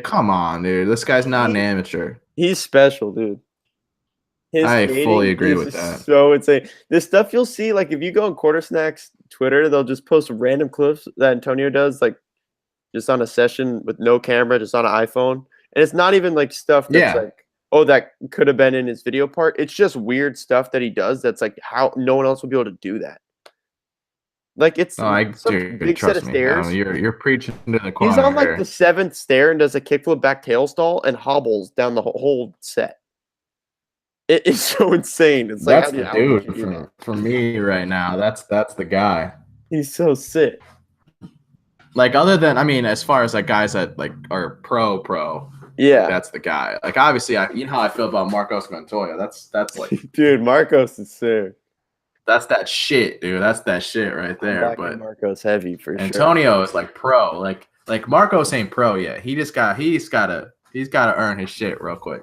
come on, dude. This guy's not an amateur. He's special, dude. I fully agree with that. So insane. This stuff you'll see, like if you go on Quarter Snacks Twitter, they'll just post random clips that Antonio does, like just on a session with no camera, just on an iPhone. And it's not even like stuff that's like, oh, that could have been in his video part. It's just weird stuff that he does that's like how no one else would be able to do that. Like it's big set of stairs. No, you're preaching to the choir. He's on like the 7th stair and does a kickflip back tail stall and hobbles down the whole set. It is so insane. It's that's like the dude for me right now. That's the guy. He's so sick. Like other than as far as like guys that like are pro, yeah, that's the guy. Like obviously, you know how I feel about Marcos Montoya. That's like, dude, Marcos is sick. That's that shit, dude. That's that shit right there. But Marcos heavy for sure. Antonio is like pro. Like Marcos ain't pro yet. He's gotta earn his shit real quick.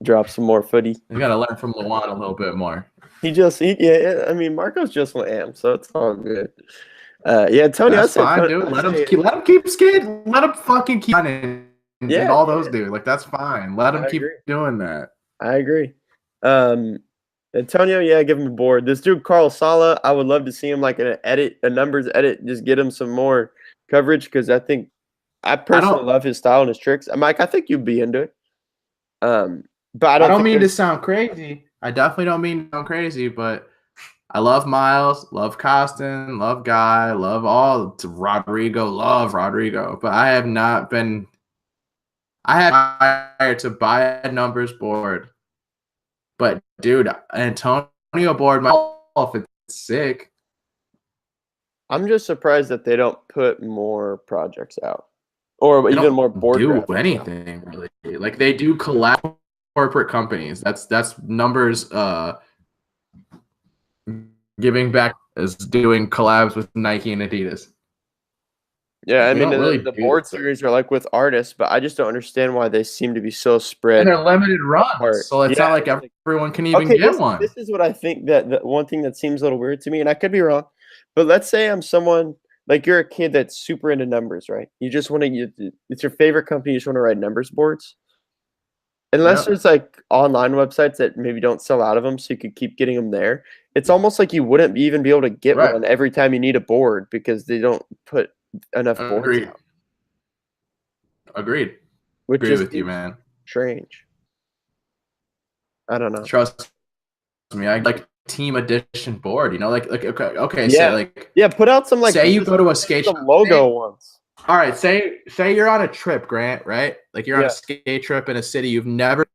Drop some more footy. He's gotta learn from Luan a little bit more. Marcos just went am, so it's all good. Antonio, that's fine, dude. Let him keep skating. Let him fucking keep on and all those dudes. Like that's fine. Let him keep doing that. I agree. Antonio, give him a board. This dude Carl Sala, I would love to see him like in a numbers edit, just get him some more coverage because I personally love his style and his tricks. Mike, I think you'd be into it. But I don't mean to sound crazy. I definitely don't mean to sound crazy, but I love Miles, love Costin, love Guy, love Rodrigo, but I have not been. I have hired to buy a numbers board, but dude, Antonio board myself, it's sick. I'm just surprised that they don't put more projects out, or They even don't more board do graphics out. anything really. Like they do collab corporate companies. That's numbers giving back is doing collabs with Nike and Adidas. Yeah, I They mean don't really the do board that. series are like with artists, but I just don't understand why they seem to be so spread And they're limited runs, apart. so it's Yeah, not like it's like, everyone can even okay, get one. this is what I think that the one thing that seems a little weird to me, and I could be wrong, but let's say I'm someone like you're a kid that's super into numbers, right? You just want to, it's your favorite company, you just want to write numbers boards. Unless Yep. there's like online websites that maybe don't sell out of them, so you could keep getting them there. It's almost like you wouldn't even be able to get Right. one every time you need a board because they don't put enough boards Agreed. out, Agreed. which Agree just with you, seems man. strange. I don't know. Trust me, I like team edition board. You know, like okay. Yeah. Say like Yeah, put out some like say you just go to a skate some shop. logo ones. All right, say you're on a trip, Grant, right? Like you're on Yeah. a skate trip in a city you've never.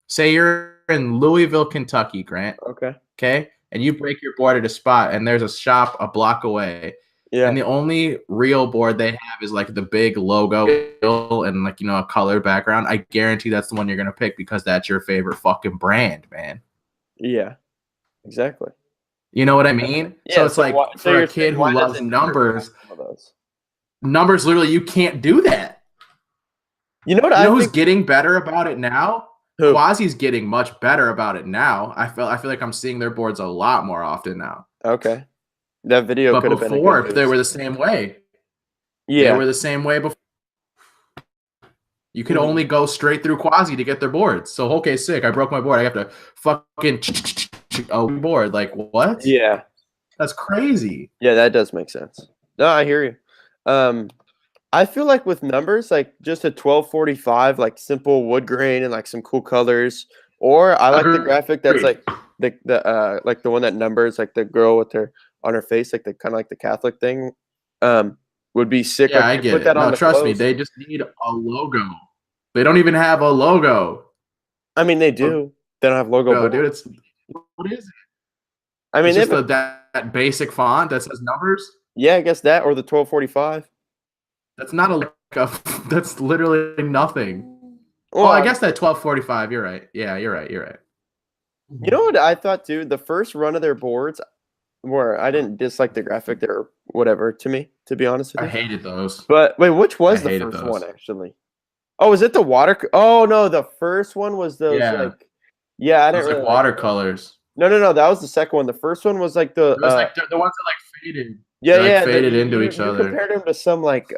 Say you're in Louisville, Kentucky, Grant. Okay. Okay, and you break your board at a spot, and there's a shop a block away. Yeah. And the only real board they have is like the big logo and like a colored background. I guarantee that's the one you're gonna pick because that's your favorite fucking brand, man. Yeah. Exactly. You know what I mean? Yeah, so it's so like why, so for you're a kid saying who why loves doesn't numbers, some of those? numbers literally you can't do that. You know what You know who's think? getting better about it now? Who? Quasi's getting much better about it now. I feel like I'm seeing their boards a lot more often now. Okay. That video But could have been a before good they were the boost. same way. Yeah. They were the same way before. You could only go straight through Quasi to get their boards. So okay, sick. I broke my board. I have to fucking board. Like what? Yeah. That's crazy. Yeah, that does make sense. No, I hear you. I feel like with numbers, like just a 1245, like simple wood grain and like some cool colors. Or I like the graphic that's like the one that numbers, like the girl with her on her face, like the kind of like the Catholic thing. Would be sick. Yeah, like, I get it. No, trust me, they just need a logo. They don't even have a logo. I mean, they do. They don't have logo. No, dude, what is it? I mean, it's just that basic font that says numbers. Yeah, I guess that or the 1245. That's not that's literally nothing. Well, I guess that 1245. You're right. Yeah, you're right. You know what I thought, too? The first run of their boards, where I didn't dislike the graphic or whatever to me, to be honest with you. I hated those. But wait, which was the first one actually? Oh, was it the water? Oh no, the first one was those I didn't really like watercolors. No, that was the second one. The first one was like the it was like the ones that like faded. Yeah, faded into each other. You compared them to some like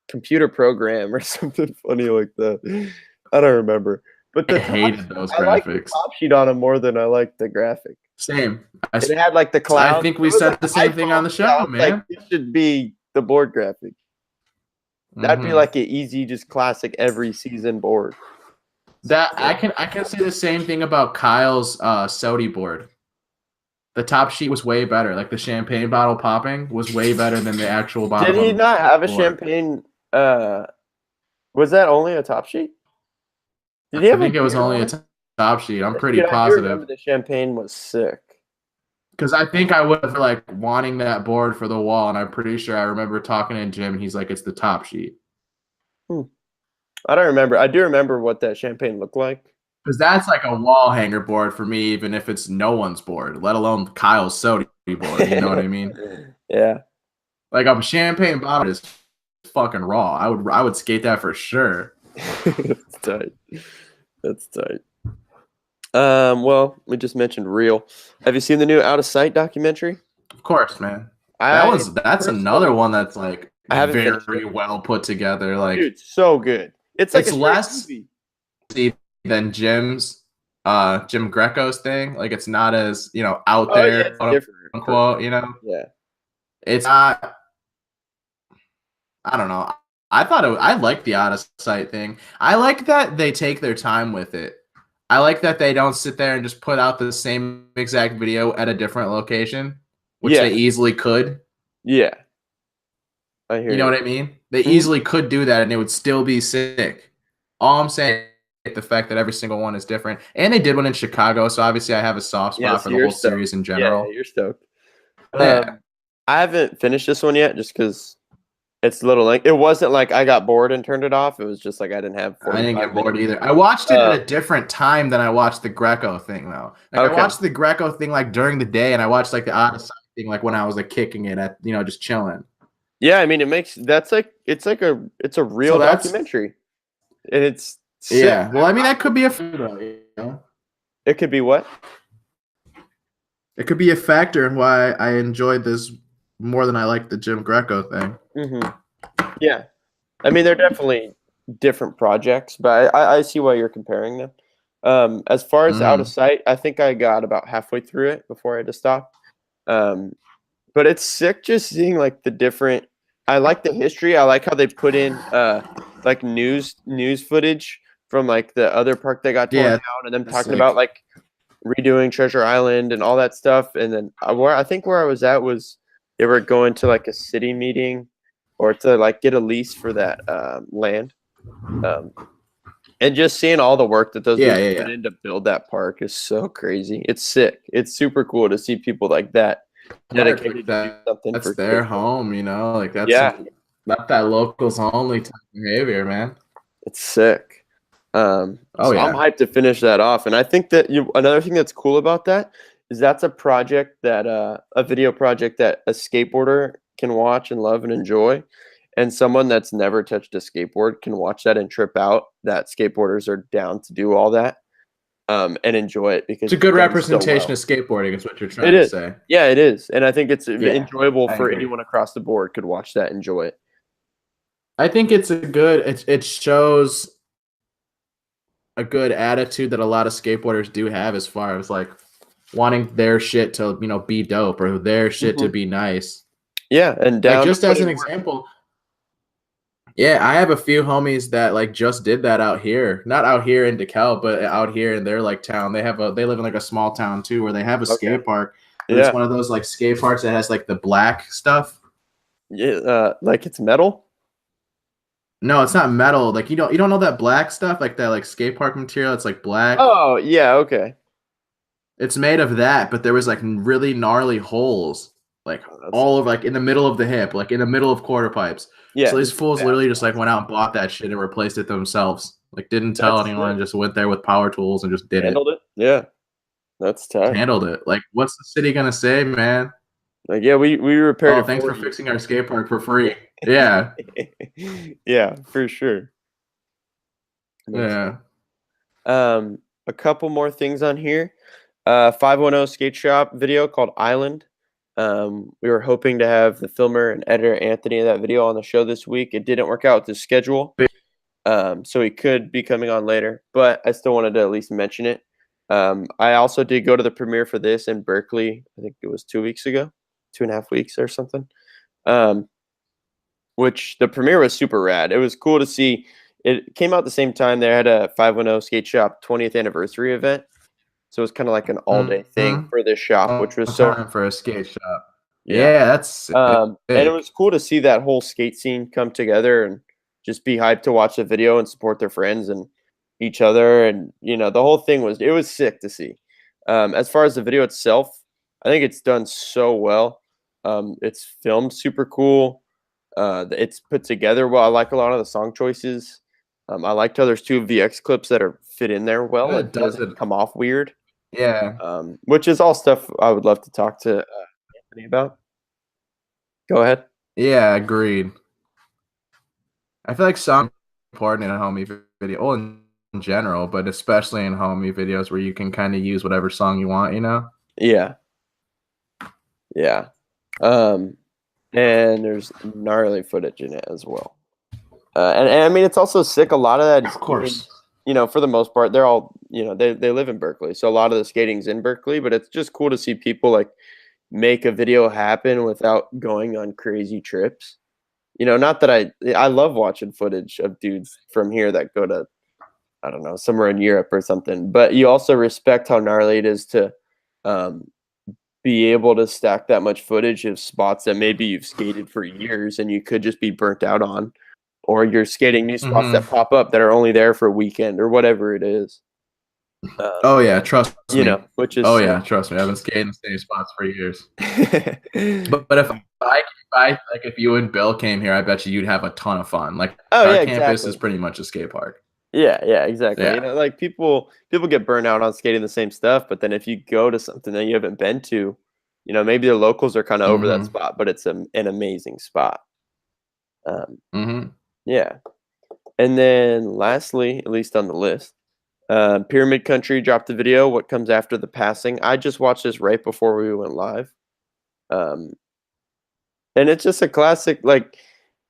computer program or something funny like that. I don't remember. But I hated those graphics. I like the top sheet on them more than I like the graphic. Same. It had like the clouds. I think we said the same thing on the show, man. Like, it should be the board graphic. That'd be like an easy, just classic every season board. That I can say the same thing about Kyle's Saudi board. The top sheet was way better. Like the champagne bottle popping was way better than the actual bottom. Did he not have a champagne? Was that only a top sheet? Did he have? I think it was only a top sheet. I'm pretty positive. I remember the champagne was sick. Because I think I was like wanting that board for the wall, and I'm pretty sure I remember talking to Jim, and he's like, "It's the top sheet." I don't remember. I do remember what that champagne looked like. Because that's like a wall hanger board for me, even if it's no one's board, let alone Kyle's Saudi board. You know what I mean? Yeah. Like a champagne bottle is fucking raw. I would skate that for sure. That's tight. That's tight. Well, we just mentioned Real. Have you seen the new Out of Sight documentary? Of course, man. That's another one that's like very well put together. Like, dude, so good. It's like less than Jim's Jim Greco's thing. Like it's not as out there, quote unquote. Yeah. It's not. I don't know. I like the Out of Sight thing. I like that they take their time with it. I like that they don't sit there and just put out the same exact video at a different location, which they easily could. Yeah. I hear you know what I mean? They easily could do that and it would still be sick. All I'm saying is the fact that every single one is different. And they did one in Chicago, so obviously I have a soft spot for the whole series in general. Yeah, you're stoked. I haven't finished this one yet, just because it's a little like it wasn't like I got bored and turned it off. It was just like I didn't have. I didn't 45 get bored minutes. either. I watched it at a different time than I watched the Greco thing, though. Like Okay. I watched the Greco thing like during the day, and I watched like the Out of Sight thing like when I was like kicking it at just chilling. Yeah, I mean it's a real So that's- documentary, and it's sick. Yeah. Well, I mean that could be a though, It could be what? It could be a factor in why I enjoyed this more than I liked the Jim Greco thing. Mm-hmm. Yeah, I mean they're definitely different projects, but I see why you're comparing them. As far as Out of Sight, I think I got about halfway through it before I had to stop. But it's sick just seeing like the different. I like the history. I like how they put in like news footage from like the other park that got torn down, and them talking about like redoing Treasure Island and all that stuff. And then where I was at was they were going to like a city meeting or to like get a lease for that land. And just seeing all the work that those people put in to build that park is so crazy. It's sick. It's super cool to see people like that dedicated to do something. That's their home, like that's not that locals only type behavior, man. It's sick. I'm hyped to finish that off, and I think that another thing that's cool about that is that's a project that a video project that a skateboarder can watch and love and enjoy, and someone that's never touched a skateboard can watch that and trip out. That skateboarders are down to do all that and enjoy it because it's a good representation of skateboarding. Is what you're trying to say? Yeah, it is, and I think it's enjoyable for anyone across the board could watch that, enjoy it. I think it's it shows a good attitude that a lot of skateboarders do have as far as like wanting their shit to be dope or their shit to be nice. Yeah, and like, just as an example, I have a few homies that like just did that out here, not out here in DeKalb, but out here in their like town. They live in like a small town too, where they have a skate park. It's one of those like skate parks that has like the black stuff. Yeah, like it's metal. No, it's not metal. Like you don't know that black stuff, like that like skate park material. It's like black. Oh yeah, okay. It's made of that, but there was like really gnarly holes, like all over, like in the middle of the hip, like in the middle of quarter pipes. Yeah. So these fools literally just like went out and bought that shit and replaced it themselves. Like didn't tell anyone, and just went there with power tools and just did Handled it. Yeah, that's tough. Handled it. Like, what's the city gonna say, man? Like, yeah, we repaired. Oh, thanks for fixing our skate park for free. Yeah. Yeah, for sure. Yeah. A couple more things on here. 510 skate shop video called Island. We were hoping to have the filmer and editor Anthony of that video on the show this week. It didn't work out with his schedule. So he could be coming on later, but I still wanted to at least mention it. I also did go to the premiere for this in Berkeley. I think it was 2 weeks ago, 2.5 weeks or something. Which the premiere was super rad. It was cool to see. It came out at the same time. They had a 510 skate shop 20th anniversary event. So it was kind of like an all-day thing for this shop, which was so for a skate shop. Yeah, that's and it was cool to see that whole skate scene come together and just be hyped to watch the video and support their friends and each other. And the whole thing was sick to see. As far as the video itself, I think it's done so well. It's filmed super cool. It's put together well. I like a lot of the song choices. I liked how there's 2 VX clips that are fit in there well. It doesn't come off weird. Yeah. Which is all stuff I would love to talk to Anthony about. Go ahead. Yeah, agreed. I feel like song important in a homie video, well, in general, but especially in homie videos where you can kind of use whatever song you want, Yeah. Yeah. And there's gnarly footage in it as well. And I mean, it's also sick. A lot of that, of course, for the most part, they're all, they live in Berkeley. So a lot of the skating's in Berkeley, but it's just cool to see people like make a video happen without going on crazy trips. Not that I love watching footage of dudes from here that go to, I don't know, somewhere in Europe or something, but you also respect how gnarly it is to be able to stack that much footage of spots that maybe you've skated for years and you could just be burnt out on, or you're skating new spots that pop up that are only there for a weekend or whatever it is. Oh yeah, trust me. Which is yeah, trust me. I've been skating the same spots for years. but if if you and Bill came here, I bet you'd have a ton of fun. Like Oh our yeah, campus exactly. is pretty much a skate park. Yeah, exactly. Yeah. You know, like people get burnt out on skating the same stuff, but then if you go to something that you haven't been to, you know, maybe the locals are kind of over that spot, but it's an amazing spot. Yeah. And then lastly, at least on the list, Pyramid Country dropped the video, What Comes After the Passing. I just watched this right before we went live. And it's just a classic, like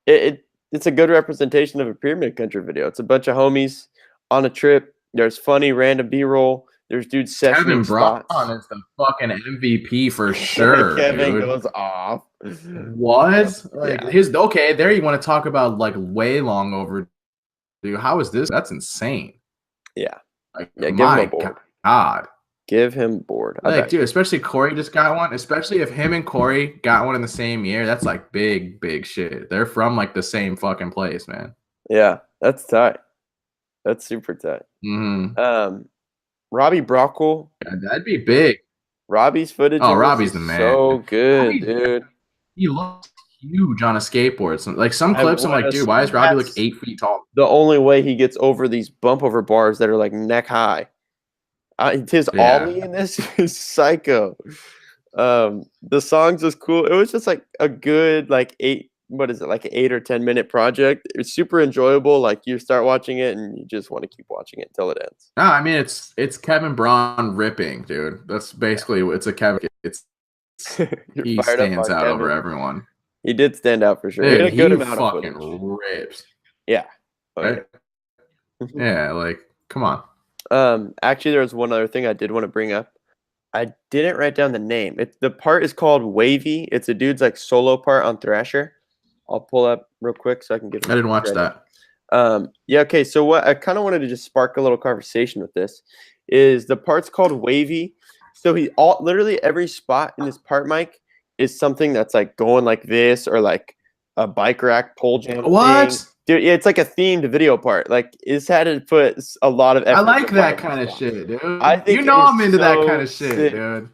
it's a good representation of a Pyramid Country video. It's a bunch of homies on a trip. There's funny random B-roll. There's dudes sessioning Kevin Braun spots. is the fucking MVP for sure. Kevin dude. goes off. What? Like his okay, there you want to talk about like way long overdue. How is this? That's insane. Yeah. Like Give him a board. God. Give him board. Like, dude, especially Corey just got one. Especially if him and Corey got one in the same year, that's like big shit. They're from like the same fucking place, man. Yeah, that's tight. That's super tight. Robbie Brockle. Yeah, that'd be big. Robbie's footage. Oh, Robbie's the man. So good, dude. He looks huge on a skateboard. Some clips, I'm like, dude, why is Robbie like 8 feet tall? The only way he gets over these bump over bars that are like neck high. His ollie in this is psycho. The songs was cool. It was just like a good like 8 or 10 minute project. It's super enjoyable. Like you start watching it and you just want to keep watching it until it ends. No, I mean it's Kevin Braun ripping, dude. That's basically it's a Kevin. He stands out over everyone. He did stand out for sure. Dude, he had a good amount of fucking rips. Yeah. Right? Yeah, like come on. Actually, there was one other thing I did want to bring up. I didn't write down the name. The part is called Wavy. It's a dude's like solo part on Thrasher. I'll pull up real quick so I can get. I didn't watch that. Yeah. Okay. So what I kind of wanted to just spark a little conversation with this is the part's called Wavy. So literally every spot in this part, Mike, is something that's like going like this or like a bike rack pole jam. What? Thing. Dude, yeah, it's like a themed video part. Like, it's had to put a lot of effort. I like that kind of shit, dude. I think I'm into that kind of shit, dude.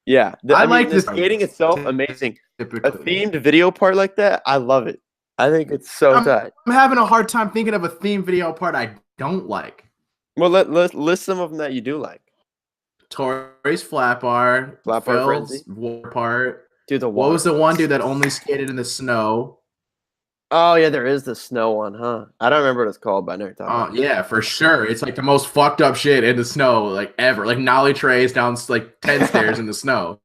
Yeah, I like the skating itself, amazing. Typically. A themed video part like that, I love it. I think it's so tight. I'm having a hard time thinking of a themed video part I don't like. Well, let's list some of them that you do like. Tori's flat bar Phil's war part. Dude, what was the one dude that only skated in the snow? Oh yeah, there is the snow one, huh? I don't remember what it's called, but I never thought. Oh yeah, for sure. It's like the most fucked up shit in the snow like ever. Like nollie trays down like 10 stairs in the snow.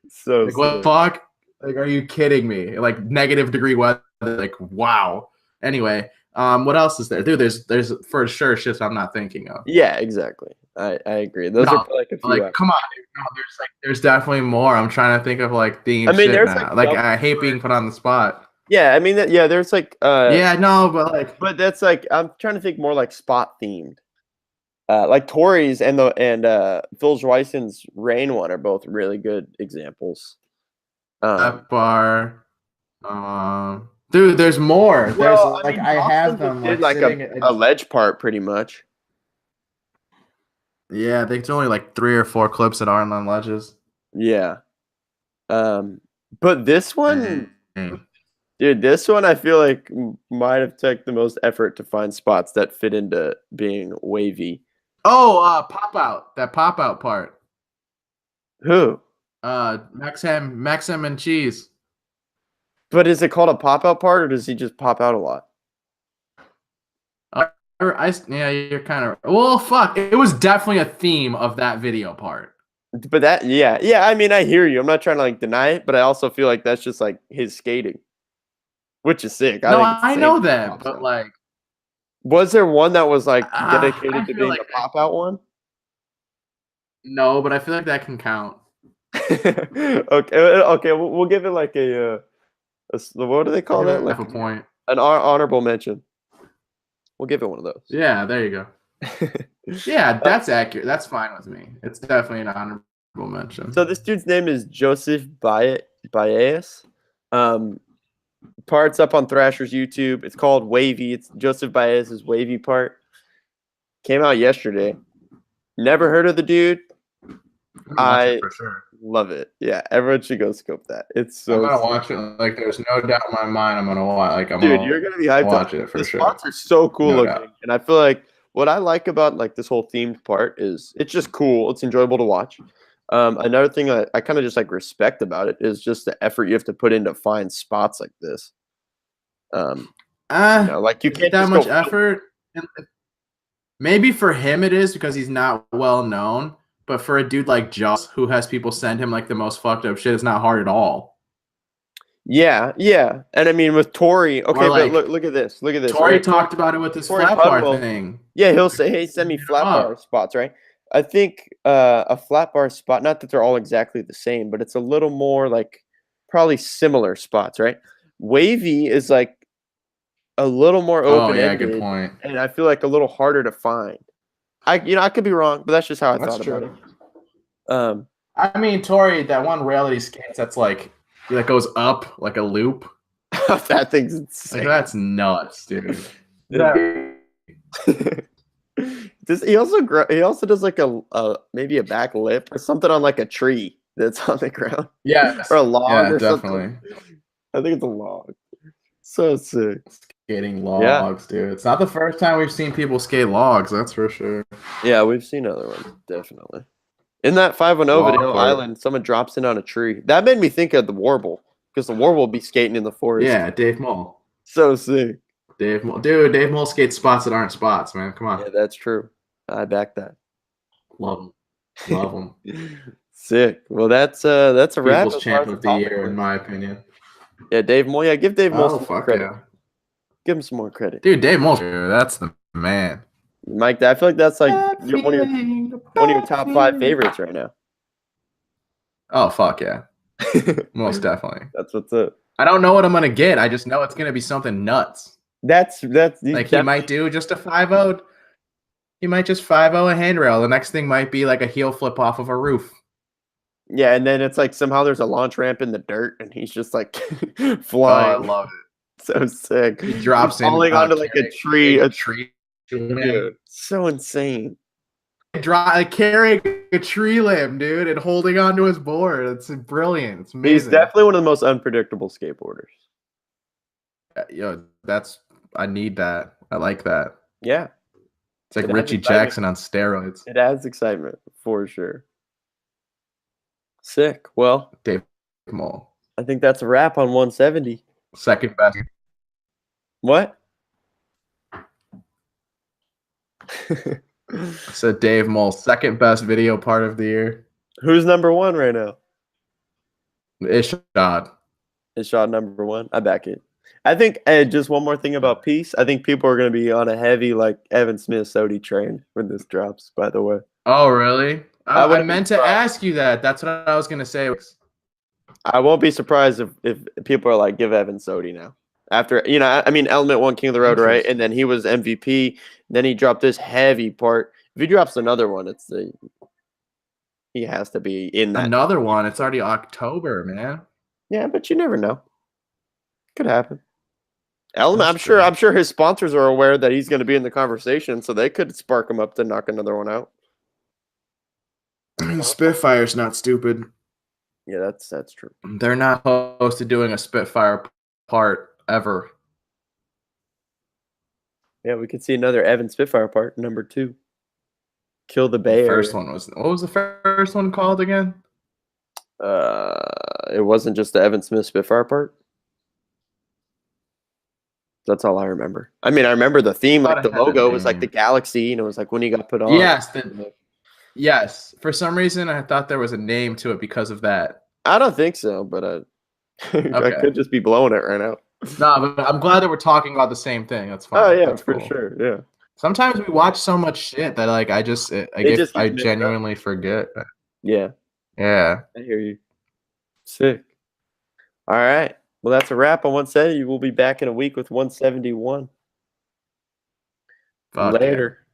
So like what the fuck? Like, are you kidding me? Like -degree weather. Like wow. Anyway, what else is there, dude? There's for sure shit I'm not thinking of. Yeah, exactly. I agree. Those are like a few. Like, come on, dude. No, there's definitely more. I'm trying to think of like themed shit there's now. Like I hate being put on the spot. Yeah, I mean there's like but that's like I'm trying to think more like spot themed. Like Tori's and Phil Schweissen's Rain one are both really good examples. That bar. Dude, there's more. Well, I have them did like a ledge part pretty much. Yeah, I think it's only like 3 or 4 clips that aren't on ledges. Yeah. But this one, dude, this one I feel like might have taken the most effort to find spots that fit into being wavy. Oh, pop out. That pop out part. Who? Max Ham and cheese. But is it called a pop out part, or does he just pop out a lot? Yeah, you're kind of well. Fuck, it was definitely a theme of that video part. But yeah. I mean, I hear you. I'm not trying to like deny it, but I also feel like that's just like his skating, which is sick. I know that, but like, was there one that was like dedicated to being like a pop out one? No, but I feel like that can count. Okay. We'll give it like a what do they call that? Like a point. An honorable mention. We'll give it one of those. Yeah, there you go. Yeah, that's accurate. That's fine with me. It's definitely an honorable mention. So this dude's name is Joseph Baez. Part's up on Thrasher's YouTube. It's called Wavy. It's Joseph Baez's Wavy part. Came out yesterday. Never heard of the dude. For sure. Love it. Yeah, everyone should go scope that. It's I'm so gonna sick. watch it. Like, there's no doubt in my mind. I'm gonna watch. Like, I'm Dude, gonna you're gonna be hyped watch up. it for The sure. spots are so cool No looking, doubt. and I feel like what I like about like this whole themed part is it's just cool. It's enjoyable to watch. Another thing I kind of just like respect about it is just the effort you have to put in to find spots like this. Like you Is it can't that just much go. effort? Maybe for him it is because he's not well known. But for a dude like Joss, who has people send him like the most fucked up shit, it's not hard at all. Yeah, and I mean with Tori, okay, like, but look at this. Look at this. Tori right? talked about it with this Tori flat bar Pudwell. thing. Yeah, he'll say, "Hey, send me Hit him flat bar up. spots." Right? I think a flat bar spot. Not that they're all exactly the same, but it's a little more like probably similar spots. Right? Wavy is like a little more Oh yeah, open-ended, good point. and I feel like a little harder to find. I could be wrong, but that's just how I That's thought true. about it. I mean, Tori, that one rail that he skates, that's like that goes up like a loop. That thing's insane. Like, that's nuts, dude. He also does like a maybe a back lip or something on like a tree that's on the ground. Yeah, or a log or definitely. something. I think it's a log. So sick. Skating logs, dude. It's not the first time we've seen people skate logs, that's for sure. Yeah, we've seen other ones, definitely. In that 510 Video Island, someone drops in on a tree. That made me think of the Warble, because the Warble will be skating in the forest. Yeah, Dave Mole. So sick. Dave Mole skates spots that aren't spots, man. Come on. Yeah, that's true. I back that. Love him. Sick. Well, that's a wrap. People's champ of the year, in my opinion. Yeah, Dave Mole. Yeah, give Dave Mole some more credit. Yeah. Give him some more credit. Dude, Dave Mole, that's the man. Mike, I feel like that's like one of your top 5 favorites right now. Oh, fuck yeah. Most definitely. That's what's up. I don't know what I'm gonna get. I just know it's gonna be something nuts. That's like he might do just a 5-0. He might just 5-0 a handrail. The next thing might be like a heel flip off of a roof. Yeah, and then it's like somehow there's a launch ramp in the dirt, and he's just like flying. Oh, I love it. So sick. He drops in, falling onto like a tree. A tree. Dude, so insane. Carrying a tree limb, dude, and holding onto his board. It's brilliant. It's amazing. He's definitely one of the most unpredictable skateboarders. Yo, I need that. I like that. Yeah. It's like Richie Jackson on steroids. It adds excitement for sure. Sick. Well, Dave Mole. I think that's a wrap on 170. Second best. What? So Dave Mole, second best video part of the year. Who's number 1 right now? Ishod. Ishod number 1. I back it. I think just one more thing about Peace. I think people are going to be on a heavy like Evan Smith Sodi train when this drops. By the way. Oh really? I meant to ask you that. That's what I was going to say. I won't be surprised if people are like, give Evan Sodi now. After, I mean, Element won King of the Road, right? And then he was MVP. Then he dropped this heavy part. If he drops another one, he has to be in that. Another one. It's already October, man. Yeah, but you never know. Could happen. Element, I'm sure his sponsors are aware that he's going to be in the conversation, so they could spark him up to knock another one out. Spitfire's not stupid. Yeah, that's true. They're not opposed to doing a Spitfire part ever. Yeah, we could see another Evan Spitfire part, number 2. Kill the Bay. First one was, what was the first one called again? It wasn't just the Evan Smith Spitfire part. That's all I remember. I mean, I remember the theme, like the logo was like the galaxy, and it was like when he got put on. Yes, yes. For some reason, I thought there was a name to it because of that. I don't think so, but I could just be blowing it right now. No, but I'm glad that we're talking about the same thing. That's fine. Oh yeah, that's for cool. sure. Yeah. Sometimes we watch so much shit that like I genuinely forget. Yeah. Yeah. I hear you. Sick. All right. Well, that's a wrap on 170. We'll be back in a week with 171. Fuck Later. Yeah.